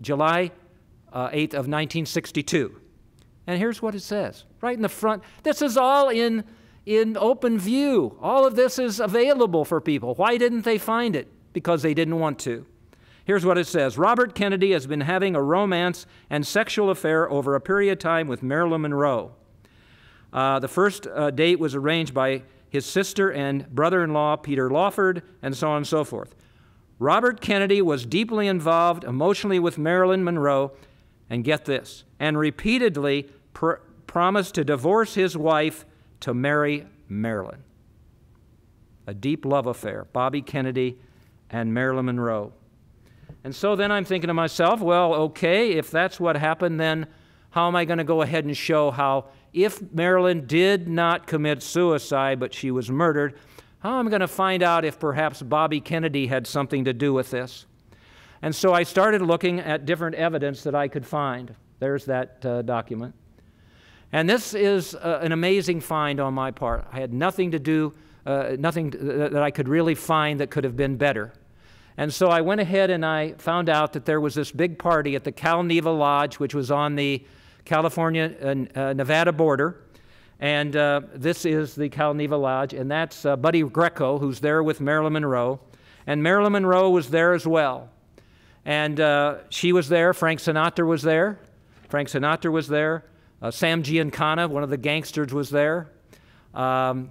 July 8th of 1962. And here's what it says, right in the front. This is all in open view. All of this is available for people. Why didn't they find it? Because they didn't want to. Here's what it says. Robert Kennedy has been having a romance and sexual affair over a period of time with Marilyn Monroe. The first date was arranged by his sister and brother-in-law, Peter Lawford, and so on and so forth. Robert Kennedy was deeply involved emotionally with Marilyn Monroe, and get this, and repeatedly promised to divorce his wife to marry Marilyn. A deep love affair, Bobby Kennedy and Marilyn Monroe. And so then I'm thinking to myself, well, okay, if that's what happened, then how am I going to go ahead and show how if Marilyn did not commit suicide, but she was murdered, how am I going to find out if perhaps Bobby Kennedy had something to do with this? And so I started looking at different evidence that I could find. There's that document. And this is an amazing find on my part. I had nothing to do, nothing that I could really find that could have been better. And so I went ahead and I found out that there was this big party at the Cal Neva Lodge, which was on the California-Nevada border. And this is the Cal Neva Lodge, and that's Buddy Greco, who's there with Marilyn Monroe. And Marilyn Monroe was there as well. And she was there. Frank Sinatra was there. Sam Giancana, one of the gangsters, was there. Gianni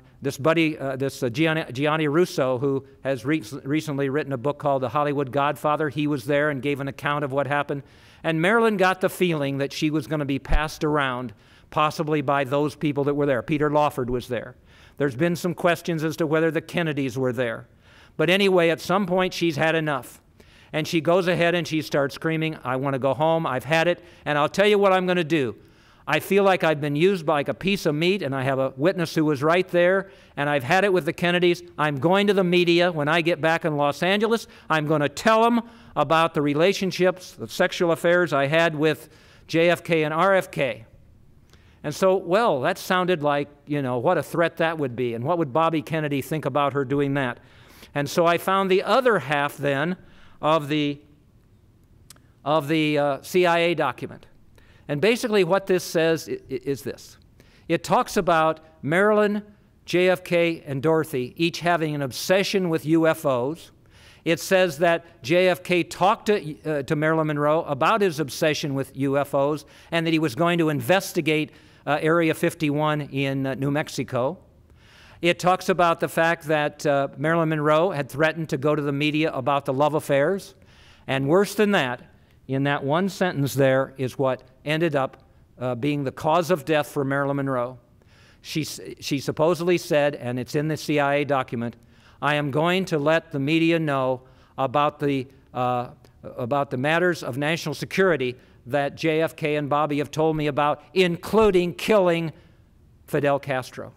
Russo, who has recently written a book called The Hollywood Godfather, he was there and gave an account of what happened. And Marilyn got the feeling that she was going to be passed around, possibly by those people that were there. Peter Lawford was there. There's been some questions as to whether the Kennedys were there. But anyway, at some point, she's had enough. And she goes ahead and she starts screaming, I want to go home, I've had it, and I'll tell you what I'm going to do. I feel like I've been used like a piece of meat, and I have a witness who was right there, and I've had it with the Kennedys. I'm going to the media when I get back in Los Angeles. I'm going to tell them about the relationships, the sexual affairs I had with JFK and RFK. And so, well, that sounded like, you know, what a threat that would be. And what would Bobby Kennedy think about her doing that? And so I found the other half then of the CIA document. And basically what this says is this. It talks about Marilyn, JFK, and Dorothy each having an obsession with UFOs. It says that JFK talked to Marilyn Monroe about his obsession with UFOs and that he was going to investigate Area 51 in New Mexico. It talks about the fact that Marilyn Monroe had threatened to go to the media about the love affairs. And worse than that, in that one sentence there is what ended up being the cause of death for Marilyn Monroe. She supposedly said, and it's in the CIA document, I am going to let the media know about the matters of national security that JFK and Bobby have told me about, including killing Fidel Castro.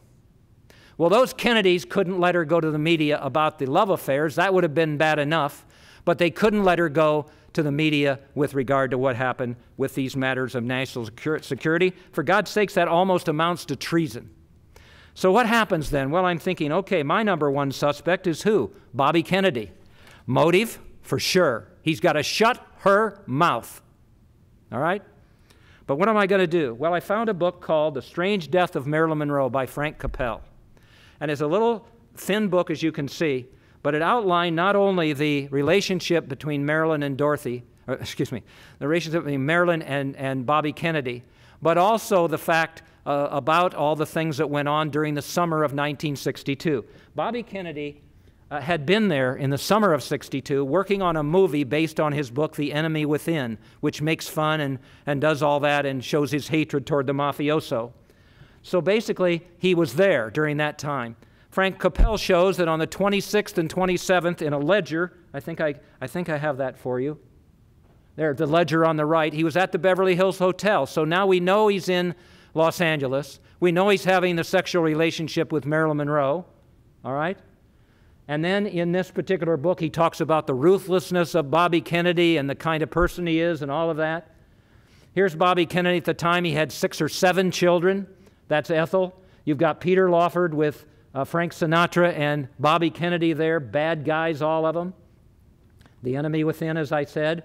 Well, those Kennedys couldn't let her go to the media about the love affairs. That would have been bad enough, but they couldn't let her go to the media with regard to what happened with these matters of national security. For God's sakes, that almost amounts to treason. So what happens then? Well, I'm thinking, okay, my number one suspect is who? Bobby Kennedy. Motive? For sure. He's got to shut her mouth. All right? But what am I going to do? Well, I found a book called The Strange Death of Marilyn Monroe by Frank Capel. And it's a little thin book, as you can see, but it outlined not only the relationship between Marilyn and Dorothy, or, excuse me, the relationship between Marilyn and Bobby Kennedy, but also the fact about all the things that went on during the summer of 1962. Bobby Kennedy had been there in the summer of '62 working on a movie based on his book, The Enemy Within, which makes fun and does all that and shows his hatred toward the mafioso. So basically, he was there during that time. Frank Capel shows that on the 26th and 27th in a ledger, I think I have that for you. There, the ledger on the right, he was at the Beverly Hills Hotel. So now we know he's in Los Angeles. We know he's having the sexual relationship with Marilyn Monroe, all right? And then in this particular book, he talks about the ruthlessness of Bobby Kennedy and the kind of person he is and all of that. Here's Bobby Kennedy at the time. He had 6 or 7 children. That's Ethel. You've got Peter Lawford with Frank Sinatra and Bobby Kennedy there, bad guys, all of them. The Enemy Within, as I said.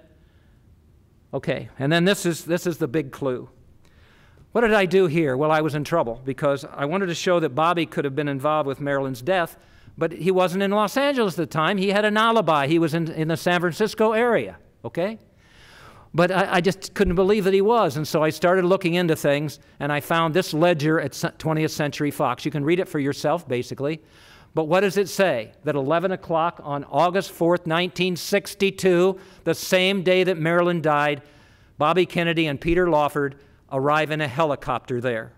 Okay, and then this is the big clue. What did I do here? Well, I was in trouble because I wanted to show that Bobby could have been involved with Marilyn's death, but he wasn't in Los Angeles at the time. He had an alibi. He was in the San Francisco area, okay? But I just couldn't believe that he was, and so I started looking into things, and I found this ledger at 20th Century Fox. You can read it for yourself, basically. But what does it say? That 11 o'clock on August 4th, 1962, the same day that Marilyn died, Bobby Kennedy and Peter Lawford arrive in a helicopter there.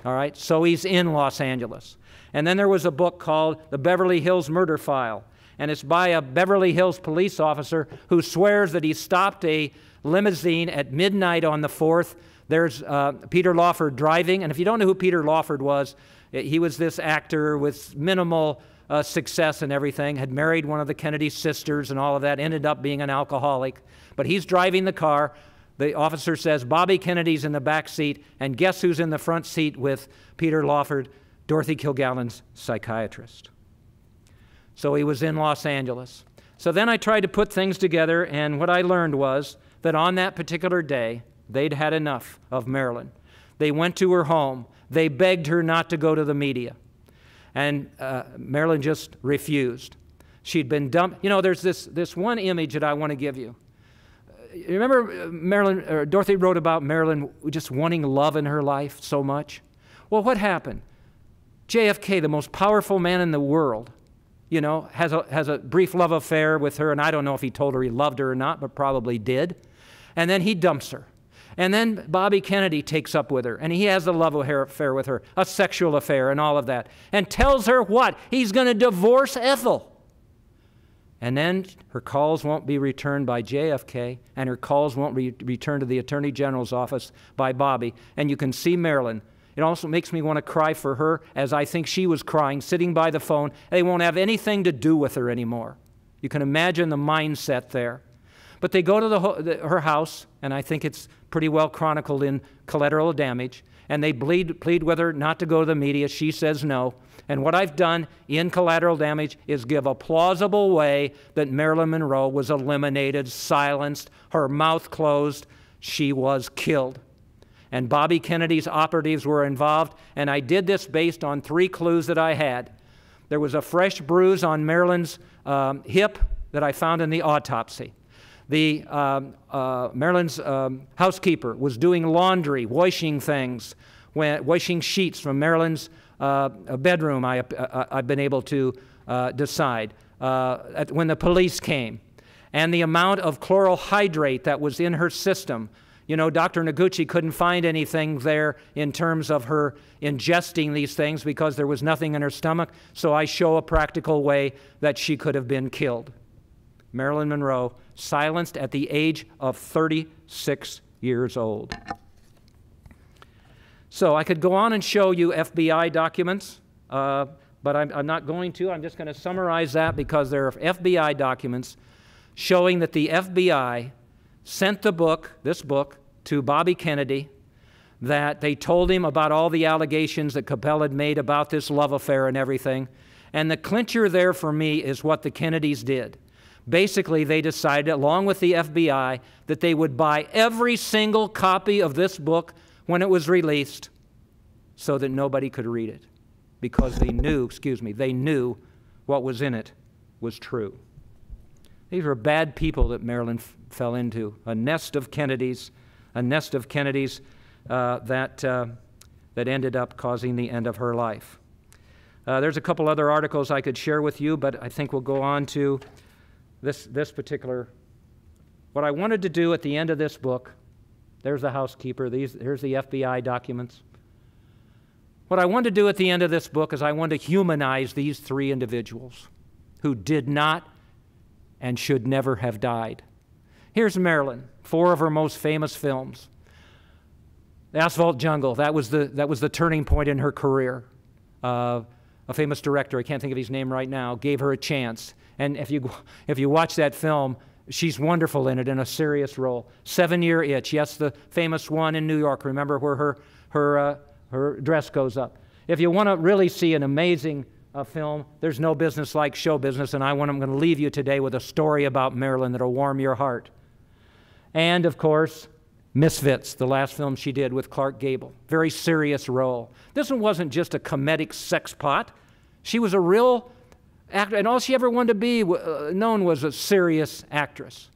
All right? So he's in Los Angeles. And then there was a book called The Beverly Hills Murder File. And it's by a Beverly Hills police officer who swears that he stopped a limousine at midnight on the 4th. There's Peter Lawford driving. And if you don't know who Peter Lawford was, he was this actor with minimal success and everything, had married one of the Kennedy sisters and all of that, ended up being an alcoholic. But he's driving the car. The officer says, Bobby Kennedy's in the back seat, and guess who's in the front seat with Peter Lawford? Dorothy Kilgallen's psychiatrist. So he was in Los Angeles. So then I tried to put things together, and what I learned was that on that particular day, they'd had enough of Marilyn. They went to her home. They begged her not to go to the media. And Marilyn just refused. She'd been dumped. You know, there's this one image that I want to give you. You remember Dorothy wrote about Marilyn just wanting love in her life so much? Well, what happened? JFK, the most powerful man in the world, you know, has a brief love affair with her, and I don't know if he told her he loved her or not, but probably did. And then he dumps her. And then Bobby Kennedy takes up with her, and he has a love affair with her, a sexual affair and all of that, and tells her what? He's going to divorce Ethel. And then her calls won't be returned by JFK, and her calls won't be returned to the Attorney General's office by Bobby. And you can see Marilyn. It also makes me want to cry for her, as I think she was crying, sitting by the phone. They won't have anything to do with her anymore. You can imagine the mindset there. But they go to her house, and I think it's pretty well chronicled in Collateral Damage, and they plead with her not to go to the media. She says no. And what I've done in Collateral Damage is give a plausible way that Marilyn Monroe was eliminated, silenced, her mouth closed. She was killed. And Bobby Kennedy's operatives were involved, and I did this based on 3 clues that I had. There was a fresh bruise on Marilyn's hip that I found in the autopsy. Marilyn's housekeeper was doing laundry, washing things, washing sheets from Marilyn's bedroom, I've been able to decide, when the police came. And the amount of chloral hydrate that was in her system. You know, Dr. Noguchi couldn't find anything there in terms of her ingesting these things because there was nothing in her stomach, so I show a practical way that she could have been killed. Marilyn Monroe, silenced at the age of 36 years old. So I could go on and show you FBI documents, but I'm not going to. I'm just going to summarize that because there are FBI documents showing that the FBI sent this book, to Bobby Kennedy, that they told him about all the allegations that Capel had made about this love affair and everything. And the clincher there for me is what the Kennedys did. Basically, they decided, along with the FBI, that they would buy every single copy of this book when it was released so that nobody could read it because they knew what was in it was true. These were bad people that Marilyn fell into, a nest of Kennedys that ended up causing the end of her life. There's a couple other articles I could share with you, but I think we'll go on to this particular. What I wanted to do at the end of this book, there's the housekeeper, here's the FBI documents. What I wanted to do at the end of this book is I wanted to humanize these 3 individuals who did not and should never have died. Here's Marilyn, 4 of her most famous films. The Asphalt Jungle, that was the turning point in her career. A famous director, I can't think of his name right now, gave her a chance. And if you watch that film, she's wonderful in it in a serious role. 7-Year Itch, yes, the famous one in New York. Remember where her dress goes up. If you want to really see an amazing film, there's No Business Like Show Business, and I'm going to leave you today with a story about Marilyn that'll warm your heart. And, of course, Misfits, the last film she did with Clark Gable. Very serious role. This one wasn't just a comedic sex pot. She was a real actor, and all she ever wanted to be known was a serious actress.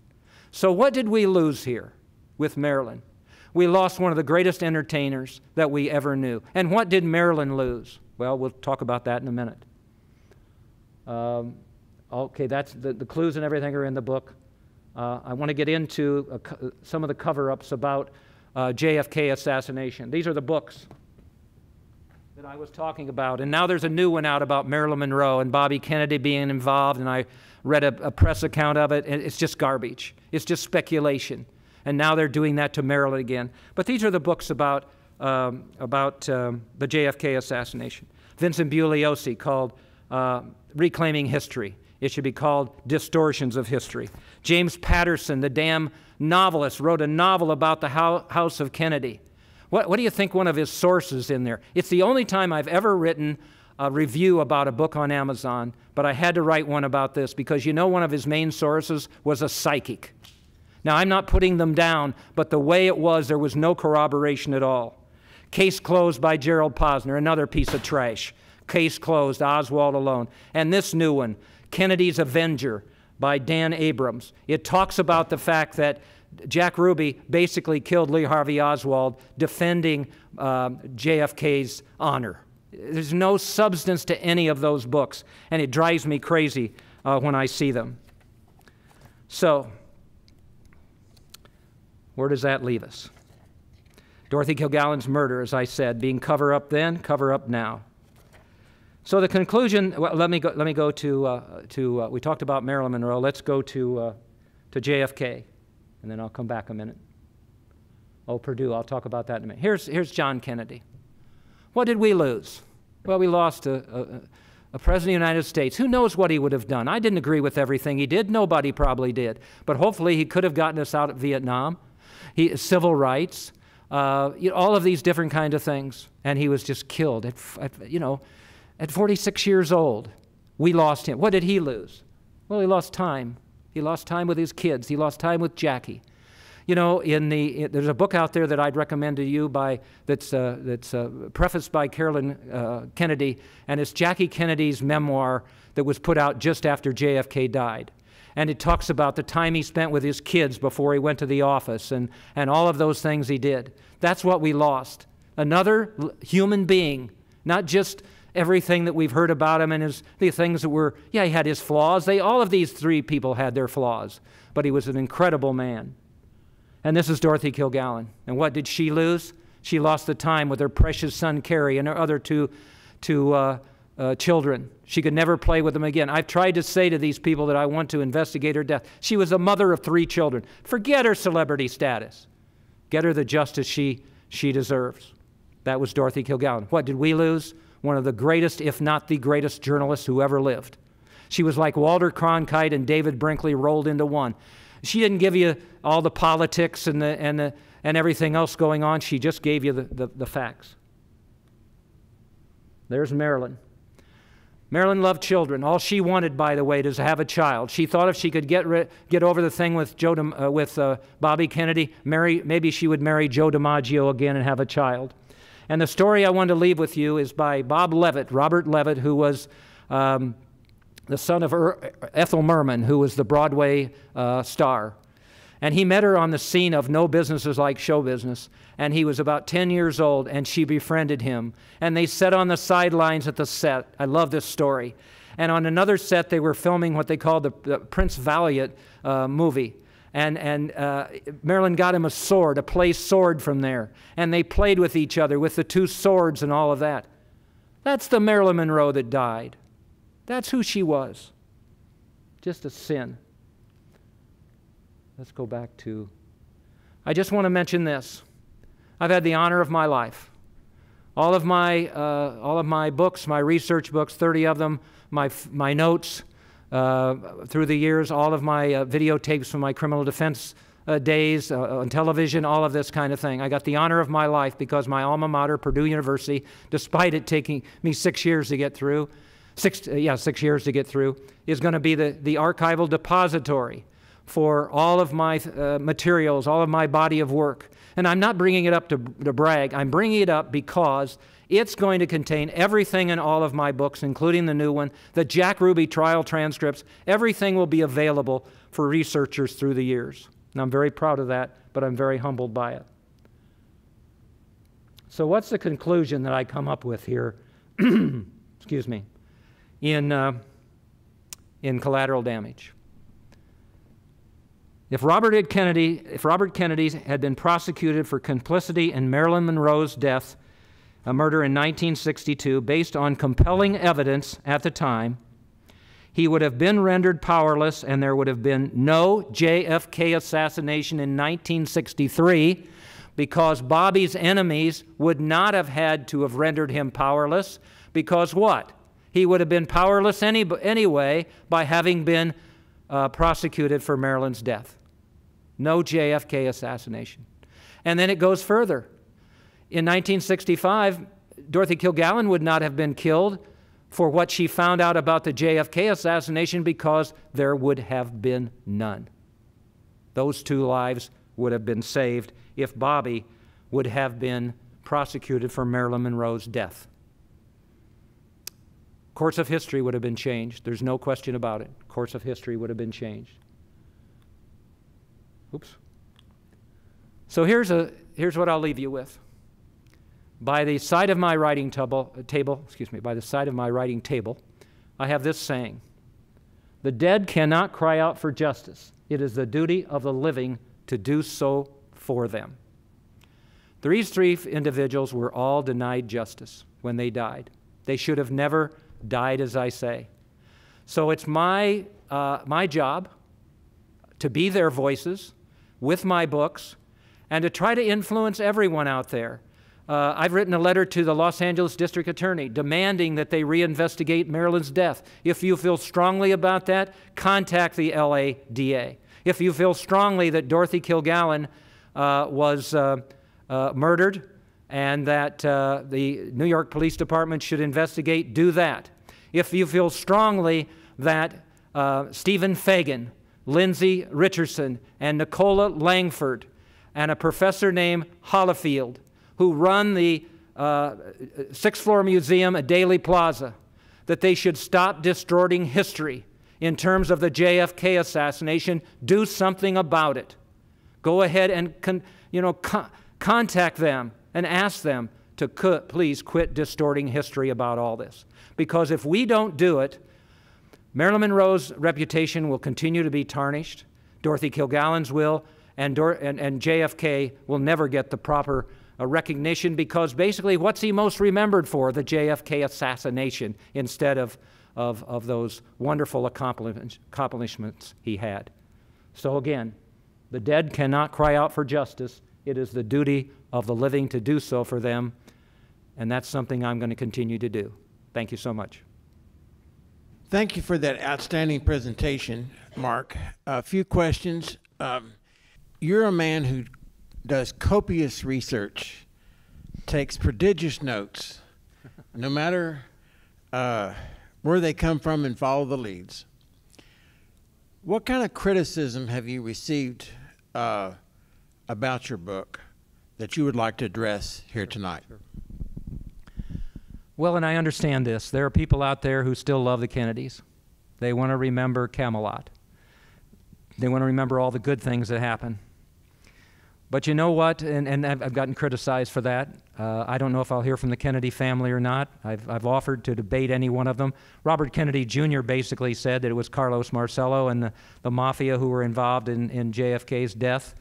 So what did we lose here with Marilyn? We lost one of the greatest entertainers that we ever knew. And what did Marilyn lose? Well, we'll talk about that in a minute. Okay, that's the clues and everything are in the book. I want to get into some of the cover-ups about JFK assassination. These are the books that I was talking about. And now there's a new one out about Marilyn Monroe and Bobby Kennedy being involved, and I read a press account of it, and it's just garbage. It's just speculation. And now they're doing that to Marilyn again. But these are the books about the JFK assassination. Vincent Bugliosi called Reclaiming History. It should be called Distortions of History. James Patterson, the damn novelist, wrote a novel about the House of Kennedy. What do you think one of his sources in there? It's the only time I've ever written a review about a book on Amazon, but I had to write one about this because you know one of his main sources was a psychic. Now, I'm not putting them down, but the way it was, there was no corroboration at all. Case Closed by Gerald Posner, another piece of trash. Case Closed, Oswald Alone. And this new one, Kennedy's Avenger by Dan Abrams. It talks about the fact that Jack Ruby basically killed Lee Harvey Oswald defending JFK's honor. There's no substance to any of those books, and it drives me crazy when I see them. So, where does that leave us? Dorothy Kilgallen's murder, as I said, being cover up then, cover up now. So the conclusion, well, let me go to we talked about Marilyn Monroe. Let's go to JFK, and then I'll come back a minute. Oh, Purdue, I'll talk about that in a minute. Here's John Kennedy. What did we lose? Well, we lost a president of the United States. Who knows what he would have done? I didn't agree with everything he did. Nobody probably did. But hopefully he could have gotten us out of Vietnam. Civil rights, all of these different kind of things. And he was just killed at 46 years old. We lost him. What did he lose? Well, he lost time. He lost time with his kids. He lost time with Jackie. You know, there's a book out there that I'd recommend to you that's prefaced by Carolyn Kennedy, and it's Jackie Kennedy's memoir that was put out just after JFK died. And it talks about the time he spent with his kids before he went to the office and all of those things he did. That's what we lost. Another human being, not just everything that we've heard about him and the things that were, he had his flaws. All of these three people had their flaws, but he was an incredible man. And this is Dorothy Kilgallen. And what did she lose? She lost the time with her precious son, Carrie, and her other two children. She could never play with them again. I've tried to say to these people that I want to investigate her death. She was a mother of 3 children. Forget her celebrity status. Get her the justice she deserves. That was Dorothy Kilgallen. What did we lose? One of the greatest, if not the greatest, journalists who ever lived. She was like Walter Cronkite and David Brinkley rolled into one. She didn't give you all the politics and everything else going on. She just gave you the facts. There's Marilyn. Marilyn loved children. All she wanted, by the way, is to have a child. She thought if she could get over the thing with Bobby Kennedy, maybe she would marry Joe DiMaggio again and have a child. And the story I want to leave with you is by Bob Levitt, Robert Levitt, who was the son of Ethel Merman, who was the Broadway star. And he met her on the scene of No Business Is Like Show Business, and he was about 10 years old, and she befriended him. And they sat on the sidelines at the set. I love this story. And on another set, they were filming what they called the Prince Valiant movie. And Marilyn got him a play sword from there. And they played with each other with the 2 swords and all of that. That's the Marilyn Monroe that died. That's who she was. Just a sin. Let's go back to, I just want to mention this. I've had the honor of my life. All of my books, my research books, 30 of them, my notes through the years, all of my videotapes from my criminal defense days on television, all of this kind of thing. I got the honor of my life because my alma mater, Purdue University, despite it taking me 6 years to get through, 6 years to get through, is going to be the archival depository for all of my materials, all of my body of work. And I'm not bringing it up to brag. I'm bringing it up because it's going to contain everything in all of my books, including the new one, the Jack Ruby trial transcripts. Everything will be available for researchers through the years. And I'm very proud of that, but I'm very humbled by it. So what's the conclusion that I come up with here, excuse me, in Collateral Damage? If Robert Kennedy had been prosecuted for complicity in Marilyn Monroe's death, a murder in 1962, based on compelling evidence at the time, he would have been rendered powerless and there would have been no JFK assassination in 1963 because Bobby's enemies would not have had to have rendered him powerless because what? He would have been powerless anyway by having been prosecuted for Marilyn's death. No JFK assassination. And then it goes further. In 1965, Dorothy Kilgallen would not have been killed for what she found out about the JFK assassination because there would have been none. Those 2 lives would have been saved if Bobby would have been prosecuted for Marilyn Monroe's death. Course of history would have been changed. There's no question about it. Course of history would have been changed. Oops. So here's what I'll leave you with. By the side of my writing table, I have this saying: the dead cannot cry out for justice. It is the duty of the living to do so for them. These 3 individuals were all denied justice when they died. They should have never died, as I say. So it's my job to be their voices with my books and to try to influence everyone out there I've written a letter to the Los Angeles District Attorney demanding that they reinvestigate Marilyn's death. If you feel strongly about that, contact the LA DA. If you feel strongly that Dorothy Kilgallen was murdered and that the New York Police Department should investigate, do that. If you feel strongly that Stephen Fagan, Lindsay Richardson, and Nicola Langford, and a professor named Hollifield, who run the sixth floor museum at Daley Plaza, that they should stop distorting history in terms of the JFK assassination. Do something about it. Go ahead and contact them and ask them to please quit distorting history about all this. Because if we don't do it, Marilyn Monroe's reputation will continue to be tarnished, Dorothy Kilgallen's will, and JFK will never get the proper recognition, because basically what's he most remembered for? The JFK assassination, instead of those wonderful accomplishments he had. So again, the dead cannot cry out for justice. It is the duty of the living to do so for them, and that's something I'm going to continue to do. Thank you so much. Thank you for that outstanding presentation, Mark. A few questions. You're a man who does copious research, takes prodigious notes, no matter where they come from, and follow the leads. What kind of criticism have you received about your book that you would like to address here tonight? Well, and I understand this. There are people out there who still love the Kennedys. They want to remember Camelot. They want to remember all the good things that happened. But you know what? And I've gotten criticized for that. I don't know if I'll hear from the Kennedy family or not. I've offered to debate any one of them. Robert Kennedy Jr. basically said that it was Carlos Marcello and the mafia who were involved in JFK's death.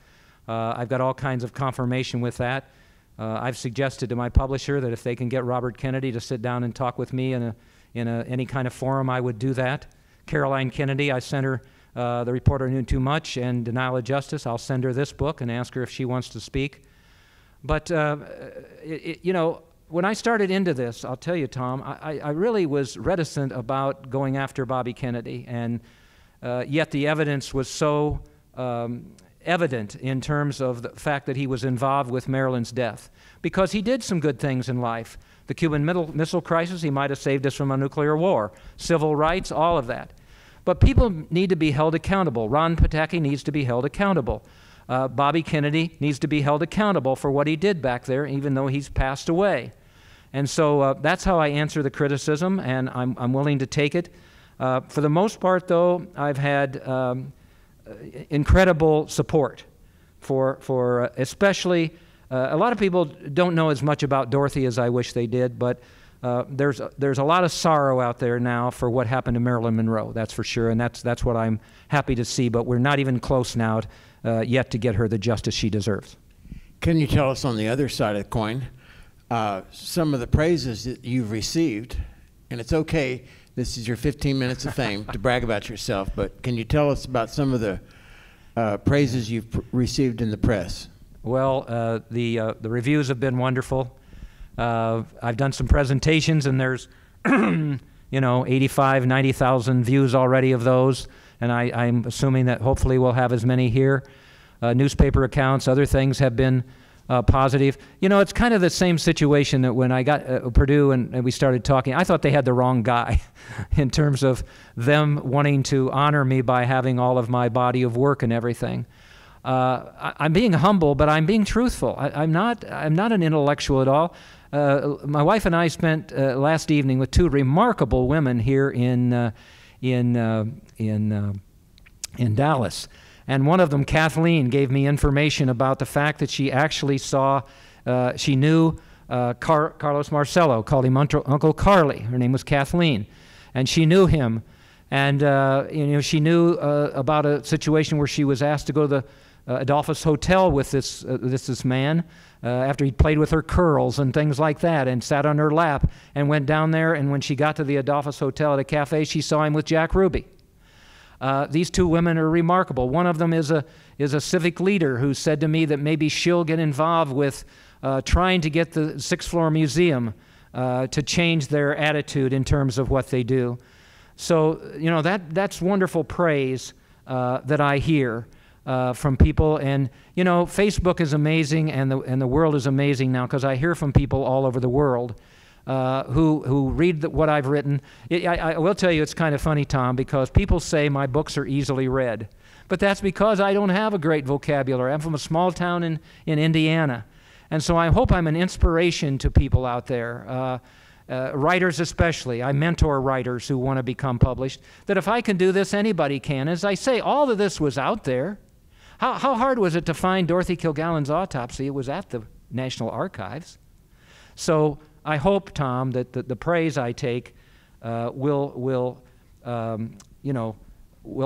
I've got all kinds of confirmation with that. I've suggested to my publisher that if they can get Robert Kennedy to sit down and talk with me in any kind of forum, I would do that. Caroline Kennedy, I sent her The Reporter Knew Too Much and Denial of Justice. I'll send her this book and ask her if she wants to speak. But, you know, when I started into this, I'll tell you, Tom, I really was reticent about going after Bobby Kennedy, and yet the evidence was so evident in terms of the fact that he was involved with Marilyn's death, because he did some good things in life. The Cuban Missile Crisis, he might have saved us from a nuclear war. Civil rights, all of that. But people need to be held accountable. Ron Pataki needs to be held accountable. Bobby Kennedy needs to be held accountable for what he did back there, even though he's passed away. And so that's how I answer the criticism, and I'm willing to take it. For the most part, though, I've had incredible support for especially, a lot of people don't know as much about Dorothy as I wish they did, but there's a lot of sorrow out there now for what happened to Marilyn Monroe, that's for sure, and that's what I'm happy to see, but we're not even close now yet to get her the justice she deserves. Can you tell us on the other side of the coin some of the praises that you've received? And it's okay, this is your 15 minutes of fame to brag about yourself, but can you tell us about some of the praises you've received in the press? Well, the reviews have been wonderful. I've done some presentations, and there's, 85, 90,000 views already of those, and I'm assuming that hopefully we'll have as many here. Newspaper accounts, other things have been positive. You know, it's kind of the same situation that when I got Purdue and we started talking, I thought they had the wrong guy in terms of them wanting to honor me by having all of my body of work and everything. I'm being humble, but I'm being truthful. I'm not an intellectual at all. My wife and I spent last evening with two remarkable women here in Dallas. And one of them, Kathleen, gave me information about the fact that she actually she knew Carlos Marcello, called him Uncle Carly. Her name was Kathleen. And she knew him. And, she knew about a situation where she was asked to go to the Adolphus Hotel with this man after he'd played with her curls and things like that, and sat on her lap and went down there. And when she got to the Adolphus Hotel at a cafe, she saw him with Jack Ruby. These two women are remarkable. One of them is a civic leader who said to me that maybe she'll get involved with trying to get the Sixth Floor Museum to change their attitude in terms of what they do. So, you know, that's wonderful praise that I hear from people. And, you know, Facebook is amazing, and the world is amazing now, because I hear from people all over the world who read what I've written. I will tell you, it's kind of funny, Tom, because people say my books are easily read. But that's because I don't have a great vocabulary. I'm from a small town in Indiana. And so I hope I'm an inspiration to people out there, writers especially. I mentor writers who want to become published, that if I can do this, anybody can. As I say, all of this was out there. How hard was it to find Dorothy Kilgallen's autopsy? It was at the National Archives. So I hope, Tom, that the praise I take will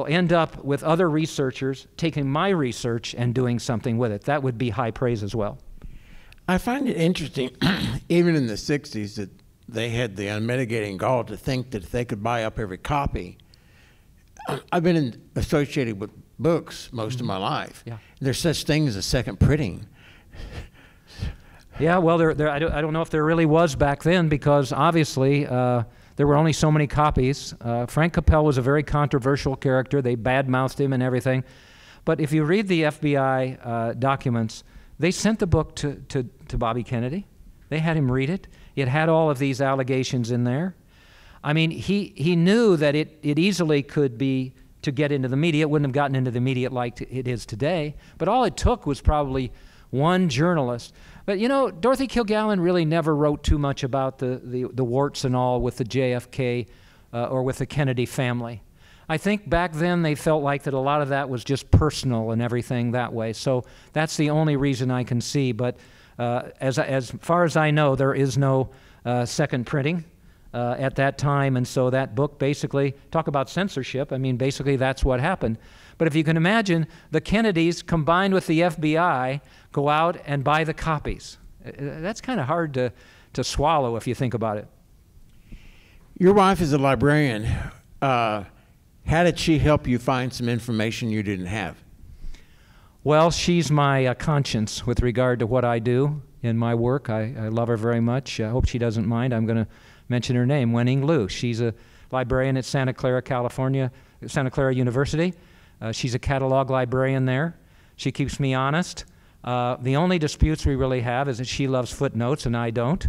end up with other researchers taking my research and doing something with it. That would be high praise as well. I find it interesting, even in the 60s, that they had the unmitigating gall to think that if they could buy up every copy. I've been associated with books most of my life. Yeah. There's such thing as a second printing. Yeah, well, I don't know if there really was back then, because obviously there were only so many copies. Frank Capel was a very controversial character. They bad-mouthed him and everything. But if you read the FBI documents, they sent the book to Bobby Kennedy. They had him read it. It had all of these allegations in there. I mean, he knew that it easily could be to get into the media. It wouldn't have gotten into the media like it is today. But all it took was probably one journalist. But, you know, Dorothy Kilgallen really never wrote too much about the warts and all with the JFK or with the Kennedy family. I think back then they felt like that a lot of that was just personal and everything that way. So that's the only reason I can see. But as far as I know, there is no second printing at that time. And so that book basically, talk about censorship, I mean, basically that's what happened. But if you can imagine, the Kennedys combined with the FBI go out and buy the copies. That's kind of hard to swallow if you think about it. Your wife is a librarian. How did she help you find some information you didn't have? Well, she's my conscience with regard to what I do in my work. I love her very much. I hope she doesn't mind. I'm going to mention her name, Wen-Ing Liu. She's a librarian at Santa Clara, California, Santa Clara University. She's a catalog librarian there. She keeps me honest. The only disputes we really have is that she loves footnotes and I don't.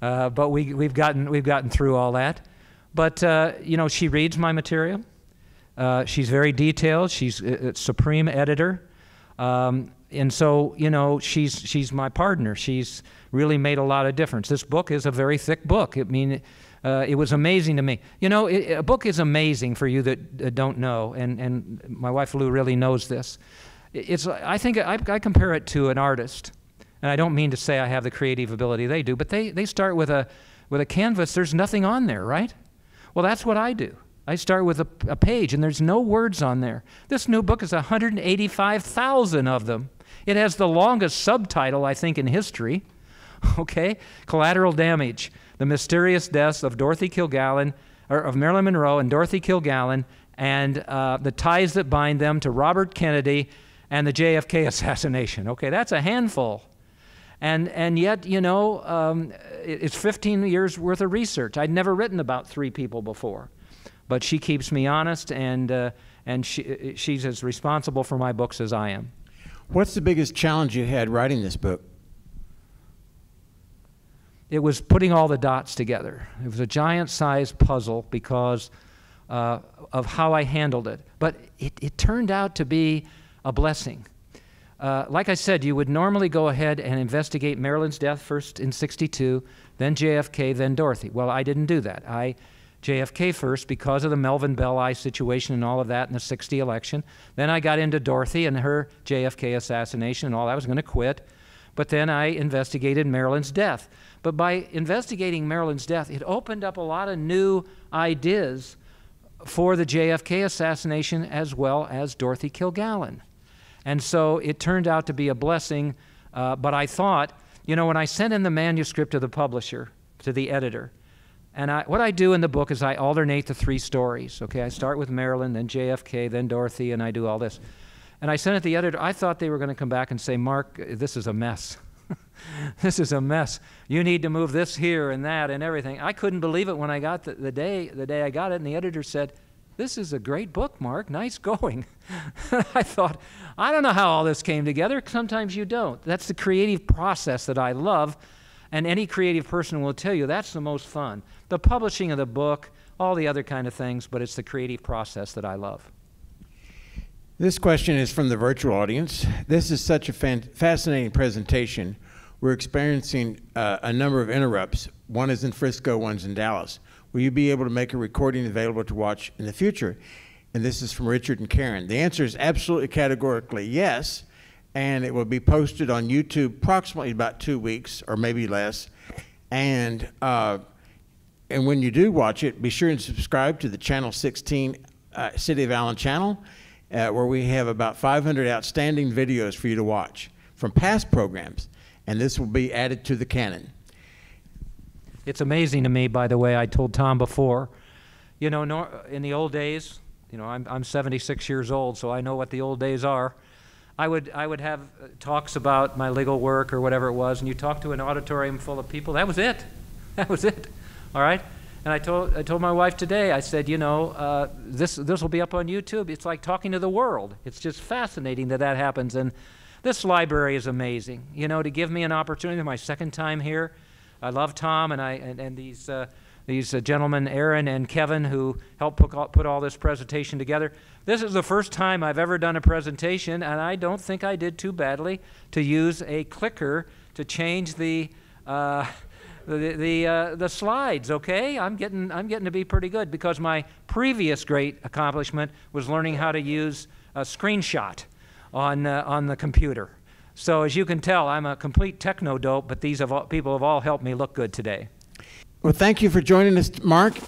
But we've gotten through all that. But you know, she reads my material. She's very detailed. She's a supreme editor. And so, you know, she's my partner. She's really made a lot of difference. This book is a very thick book. I mean, it was amazing to me. You know, a book is amazing for you that don't know, and my wife Lou really knows this. I think I compare it to an artist, and I don't mean to say I have the creative ability they do, but they start with a canvas. There's nothing on there, right? Well, that's what I do. I start with a page, and there's no words on there. This new book is 185,000 of them. It has the longest subtitle, I think, in history. Okay? Collateral Damage: The Mysterious Deaths of Dorothy Kilgallen, or of Marilyn Monroe and Dorothy Kilgallen, and the ties that bind them to Robert Kennedy and the JFK assassination. Okay, that's a handful. And yet, you know, it's 15 years worth of research. I'd never written about 3 people before. But she keeps me honest, and she's as responsible for my books as I am. What's the biggest challenge you had writing this book? It was putting all the dots together. It was a giant-sized puzzle because of how I handled it. But it turned out to be a blessing. Like I said, you would normally go ahead and investigate Marilyn's death first in '62, then JFK, then Dorothy. Well, I didn't do that. JFK first because of the Melvin Bell Eye situation and all of that in the '60 election. Then I got into Dorothy and her JFK assassination and all that. I was going to quit. But then I investigated Marilyn's death. But by investigating Marilyn's death, it opened up a lot of new ideas for the JFK assassination as well as Dorothy Kilgallen. And so it turned out to be a blessing. But I thought, you know, when I sent in the manuscript to the publisher, to the editor, and what I do in the book is I alternate the 3 stories. Okay, I start with Marilyn, then JFK, then Dorothy, and I do all this. And I sent it to the editor. I thought they were going to come back and say, Mark, this is a mess. This is a mess. You need to move this here and that and everything. I couldn't believe it when I got the day I got it, and the editor said, "This is a great book, Mark. Nice going." I thought, I don't know how all this came together. Sometimes you don't. That's the creative process that I love, and any creative person will tell you that's the most fun. The publishing of the book, all the other kind of things, but it's the creative process that I love. This question is from the virtual audience. This is such a fascinating presentation. We're experiencing a number of interrupts. One is in Frisco, one's in Dallas. Will you be able to make a recording available to watch in the future? And this is from Richard and Karen. The answer is absolutely categorically yes, and it will be posted on YouTube approximately about 2 weeks or maybe less. And when you do watch it, be sure and subscribe to the Channel 16 City of Allen channel, where we have about 500 outstanding videos for you to watch from past programs, and this will be added to the canon. It's amazing to me, by the way, I told Tom before, you know, in the old days, you know, I'm 76 years old, so I know what the old days are. I would have talks about my legal work or whatever it was, and you talk to an auditorium full of people. That was it. That was it. All right? And I told my wife today, I said, you know, this will be up on YouTube. It's like talking to the world. It's just fascinating that happens. And this library is amazing. You know, to give me an opportunity, my second time here. I love Tom and these gentlemen, Aaron and Kevin, who helped put all this presentation together. This is the first time I've ever done a presentation, and I don't think I did too badly to use a clicker to change the slides. Okay, I'm getting to be pretty good, because my previous great accomplishment was learning how to use a screenshot on the computer. So as you can tell, I'm a complete techno-dope, but these people have all helped me look good today. Well, thank you for joining us, Mark.